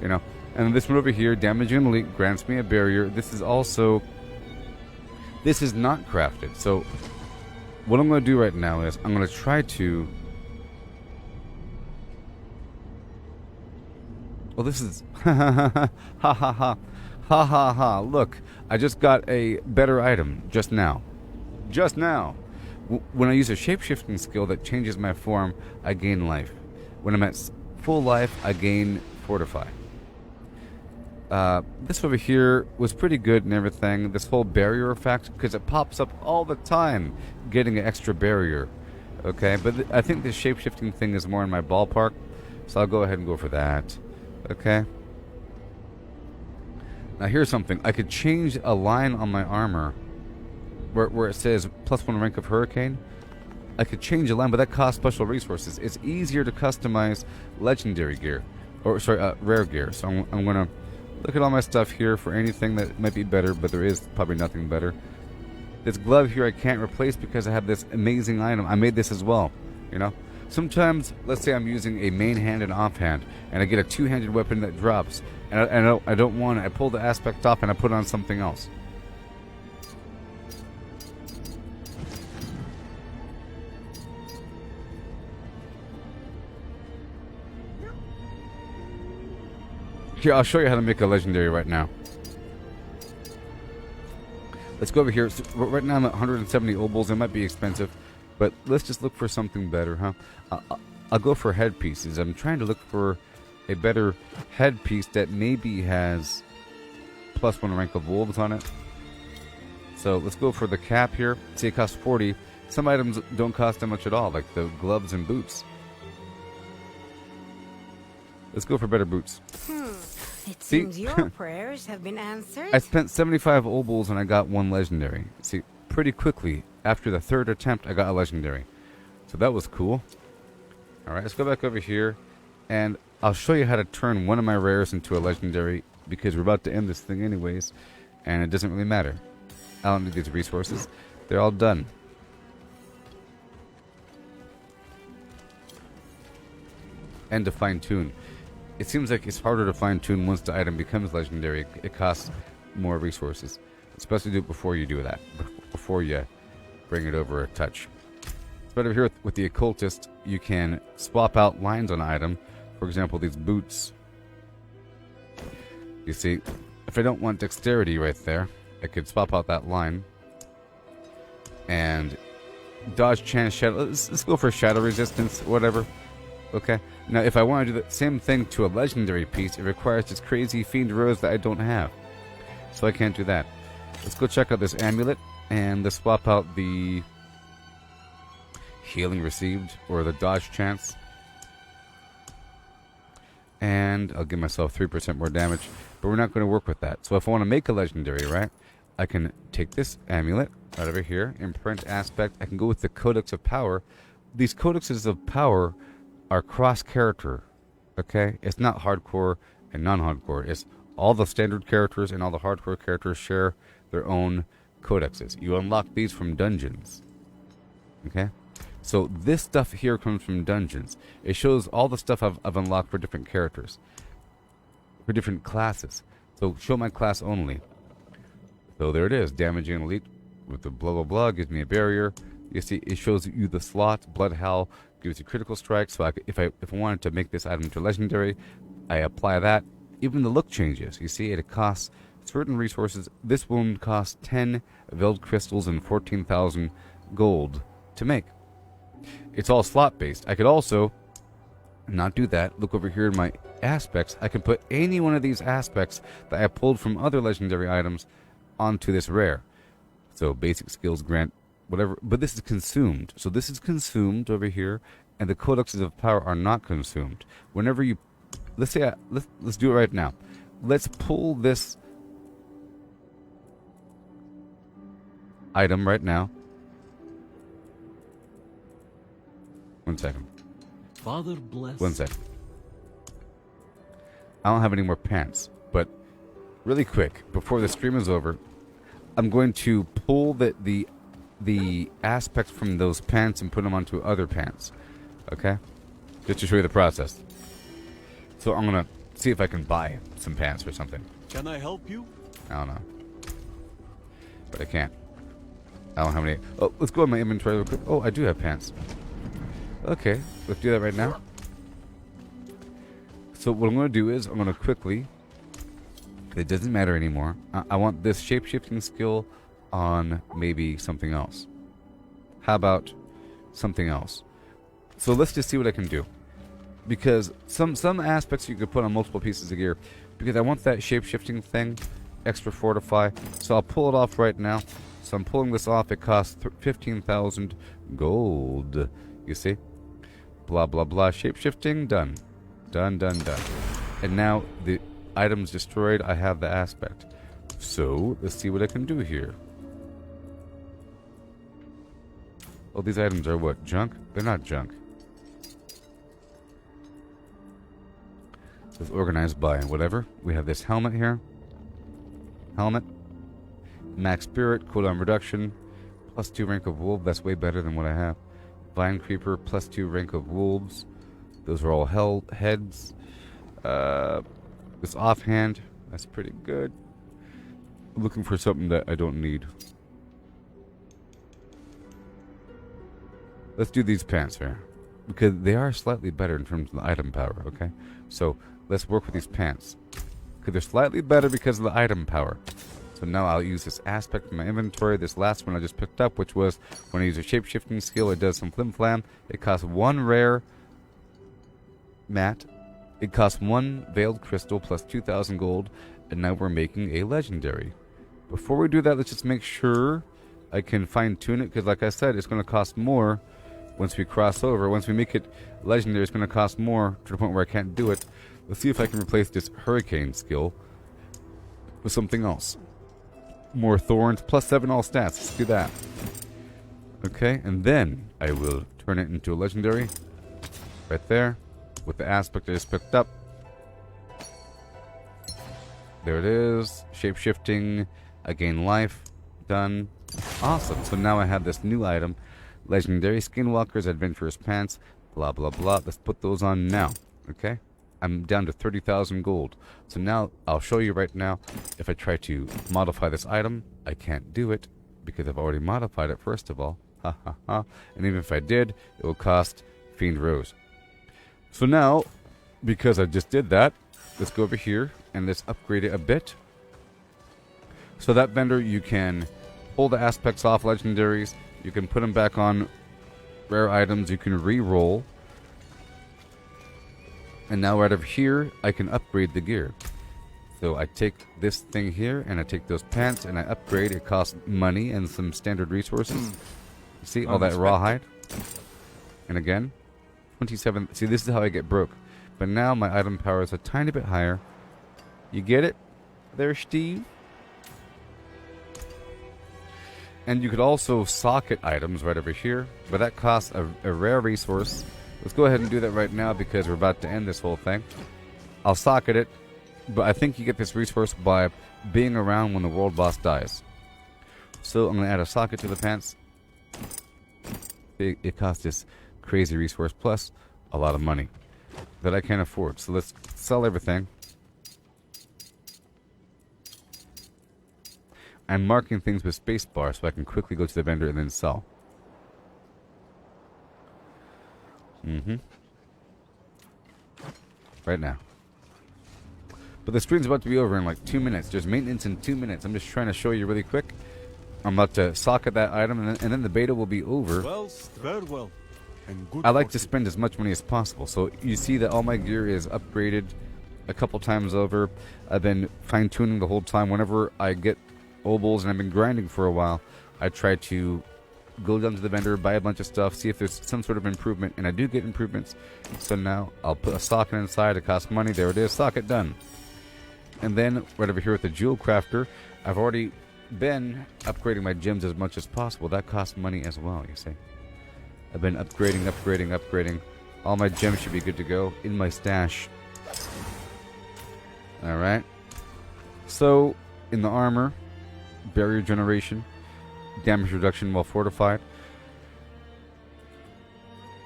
You know? And this one over here, damaging elite, grants me a barrier. This is also... This is not crafted. So, what I'm going to do right now is, I'm going to try to... Well, this is... Ha ha ha. Ha ha ha. Ha ha ha. Look, I just got a better item just now. Just now. When I use a shape-shifting skill that changes my form, I gain life. When I'm at full life, I gain fortify. This over here was pretty good and everything. This whole barrier effect, because it pops up all the time, getting an extra barrier. Okay, but I think the shape-shifting thing is more in my ballpark, so I'll go ahead and go for that. Okay. Now here's something. I could change a line on my armor where it says +1 rank of Hurricane. I could change a line, but that costs special resources. It's easier to customize legendary gear. Or, sorry, rare gear. So I'm going to look at all my stuff here for anything that might be better, but there is probably nothing better. This glove here I can't replace because I have this amazing item. I made this as well, you know. Sometimes, let's say I'm using a main hand and offhand, and I get a two-handed weapon that drops, and I don't want it. I pull the aspect off and I put on something else. Here, I'll show you how to make a legendary right now. Let's go over here. So right now I'm at 170 obols. It might be expensive, but let's just look for something better, huh? I'll go for headpieces. I'm trying to look for a better headpiece that maybe has +1 rank of wolves on it. So let's go for the cap here. See, it costs 40. Some items don't cost that much at all, like the gloves and boots. Let's go for better boots. It seems your prayers have been answered. I spent 75 obols and I got 1 legendary. See, pretty quickly, after the 3rd attempt, I got a legendary. So that was cool. Alright, let's go back over here. And I'll show you how to turn one of my rares into a legendary, because we're about to end this thing anyways. And it doesn't really matter. I don't need these resources. They're all done. And to fine-tune. It seems like it's harder to fine-tune once the item becomes legendary. It costs more resources. Especially do it before you do that. Before you bring it over a touch. But over here with the occultist, you can swap out lines on an item. For example, these boots. You see, if I don't want dexterity right there, I could swap out that line. And dodge chance shadow. Let's go for shadow resistance, whatever. Okay. Now, if I want to do the same thing to a legendary piece, it requires this crazy fiend rose that I don't have. So I can't do that. Let's go check out this amulet, and let's swap out the healing received, or the dodge chance. And I'll give myself 3% more damage, but we're not going to work with that. So if I want to make a legendary, right, I can take this amulet right over here, imprint aspect. I can go with the Codex of Power. These Codexes of Power are cross-character, okay? It's not hardcore and non-hardcore. It's all the standard characters and all the hardcore characters share their own codexes. You unlock these from dungeons, okay? So this stuff here comes from dungeons. It shows all the stuff I've unlocked for different characters, for different classes. So show my class only. So there it is, damaging elite with the blah blah blah, gives me a barrier. You see, it shows you the slot, blood howl, gives you critical strike. So if I wanted to make this item to legendary, I apply that. Even the look changes. You see, it costs certain resources. This wound costs 10 Veld crystals and 14,000 gold to make. It's all slot based. I could also not do that. Look over here in my aspects. I can put any one of these aspects that I pulled from other legendary items onto this rare. So basic skills grant whatever, but this is consumed. So this is consumed over here, and the codexes of power are not consumed. Whenever you, let's say, let's do it right now. Let's pull this item right now. 1 second. Father bless. 1 second. I don't have any more pants, but really quick before the stream is over, I'm going to pull the aspects from those pants and put them onto other pants. Okay? Just to show you the process. So I'm gonna see if I can buy some pants or something. Can I help you? I don't know. But I can't. I don't have any. Oh, let's go in my inventory real quick. Oh, I do have pants. Okay, let's do that right now. So what I'm going to do is I'm going to quickly, it doesn't matter anymore. I want this shape-shifting skill on maybe something else. How about something else? So let's just see what I can do. Because some aspects you could put on multiple pieces of gear. Because I want that shape-shifting thing, extra fortify. So I'll pull it off right now. So I'm pulling this off. It costs 15,000 gold. You see? Blah, blah, blah. Shape-shifting, done. Done, done, done. And now the item's destroyed. I have the aspect. So let's see what I can do here. Oh, these items are what? Junk? They're not junk. It's organized by whatever. We have this helmet here. Helmet. Max spirit, cooldown reduction. +2 rank of wolf. That's way better than what I have. Vine creeper, +2 rank of wolves. Those are all hell heads. This offhand. That's pretty good. I'm looking for something that I don't need. Let's do these pants here. Because they are slightly better in terms of the item power, okay? So let's work with these pants. Because they're slightly better because of the item power. So now I'll use this aspect in my inventory. This last one I just picked up, which was when I use a shape-shifting skill, it does some flim-flam. It costs 1 rare matte. It costs 1 veiled crystal plus 2,000 gold, and now we're making a legendary. Before we do that, let's just make sure I can fine-tune it, because like I said, it's going to cost more once we cross over. Once we make it legendary, it's going to cost more to the point where I can't do it. Let's see if I can replace this hurricane skill with something else. More thorns, plus 7 all stats. Let's do that. Okay, and then I will turn it into a legendary. Right there. With the aspect I just picked up. There it is. Shape-shifting. I gain life. Done. Awesome. So now I have this new item. Legendary Skinwalker's Adventurous Pants. Blah, blah, blah. Let's put those on now. Okay? I'm down to 30,000 gold. So now, I'll show you right now. If I try to modify this item, I can't do it. Because I've already modified it, first of all. Ha, ha, ha. And even if I did, it will cost Fiend Rose. So now, because I just did that, let's go over here and let's upgrade it a bit. So that vendor, you can pull the aspects off legendaries. You can put them back on rare items. You can re-roll. And now right over here, I can upgrade the gear. So I take this thing here and I take those pants and I upgrade. It costs money and some standard resources. See all that rawhide? And again, 27. See, this is how I get broke. But now my item power is a tiny bit higher. You get it? There, Steve? And you could also socket items right over here. But that costs a rare resource. Let's go ahead and do that right now because we're about to end this whole thing. I'll socket it. But I think you get this resource by being around when the world boss dies. So I'm going to add a socket to the pants. It costs this crazy resource plus a lot of money that I can't afford. So let's sell everything. I'm marking things with spacebar so I can quickly go to the vendor and then sell. Right now. But the stream's about to be over in like 2 minutes. There's maintenance in 2 minutes. I'm just trying to show you really quick. I'm about to socket that item and then the beta will be over. Well, farewell. And good I like to fortune. spend as much money as possible. So you see that all my gear is upgraded a couple times over. I've been fine-tuning the whole time. Whenever I get obols and I've been grinding for a while, I try to go down to the vendor, buy a bunch of stuff, see if there's some sort of improvement. And I do get improvements. So now I'll put a socket inside. It costs money. There it is. Socket done. And then right over here with the Jewel Crafter, I've already been upgrading my gems as much as possible. That costs money as well, you see. I've been upgrading. All my gems should be good to go in my stash. Alright. So, in the armor, barrier generation, damage reduction while fortified.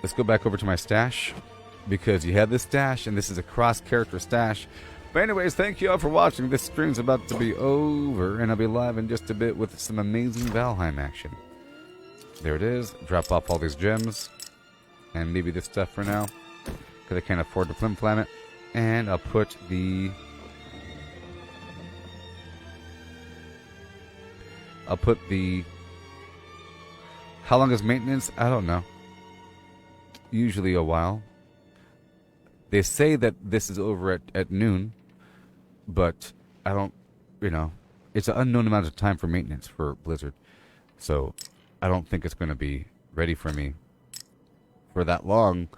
Let's go back over to my stash. Because you have this stash, and this is a cross-character stash. But anyways, thank you all for watching. This stream's about to be over, and I'll be live in just a bit with some amazing Valheim action. There it is. Drop off all these gems. And maybe this stuff for now. Because I can't afford to flim-flam it. And I'll put the... How long is maintenance? I don't know. Usually a while. They say that this is over at noon. But I don't, it's an unknown amount of time for maintenance for Blizzard. So I don't think it's going to be ready for me for that long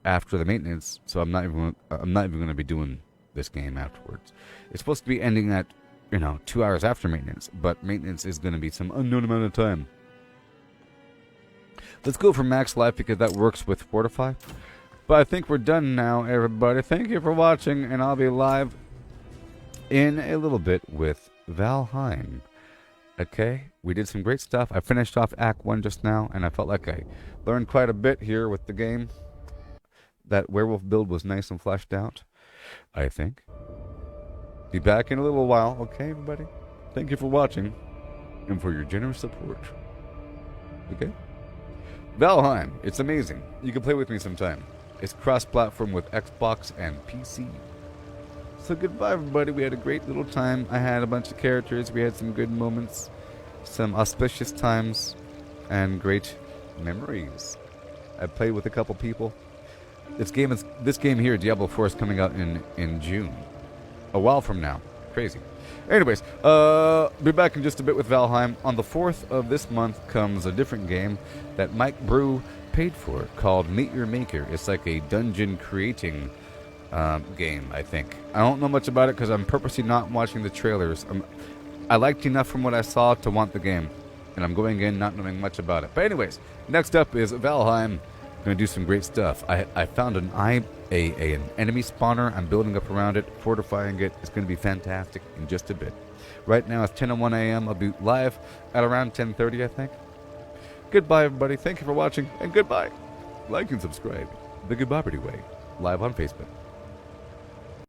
after the maintenance. So I'm not even going to be doing this game afterwards. It's supposed to be ending at, 2 hours after maintenance. But maintenance is going to be some unknown amount of time. Let's go for max life because that works with Fortify. But I think we're done now, everybody. Thank you for watching, and I'll be live in a little bit with Valheim. Okay, we did some great stuff. I finished off Act 1 just now, and I felt like I learned quite a bit here with the game. That werewolf build was nice and fleshed out, I think. Be back in a little while, okay, everybody? Thank you for watching, and for your generous support. Okay? Valheim, it's amazing. You can play with me sometime. It's cross-platform with Xbox and PC. So goodbye, everybody. We had a great little time. I had a bunch of characters. We had some good moments, some auspicious times, and great memories. I played with a couple people. This game here, Diablo 4, is coming out in June. A while from now. Crazy. Anyways, be back in just a bit with Valheim. On the 4th of this month comes a different game that Mike Brew paid for called Meet Your Maker. It's like a dungeon creating game, I think. I don't know much about it because I'm purposely not watching the trailers. I liked enough from what I saw to want the game, and I'm going in not knowing much about it. But anyways, next up is Valheim. Going to do some great stuff. I found an enemy spawner. I'm building up around it, fortifying it. It's going to be fantastic in just a bit. Right now it's 10:01 a.m. I'll be live at around 10:30, I think. Goodbye, everybody. Thank you for watching, and goodbye. Like and subscribe. The Gooboberti Way, live on Facebook.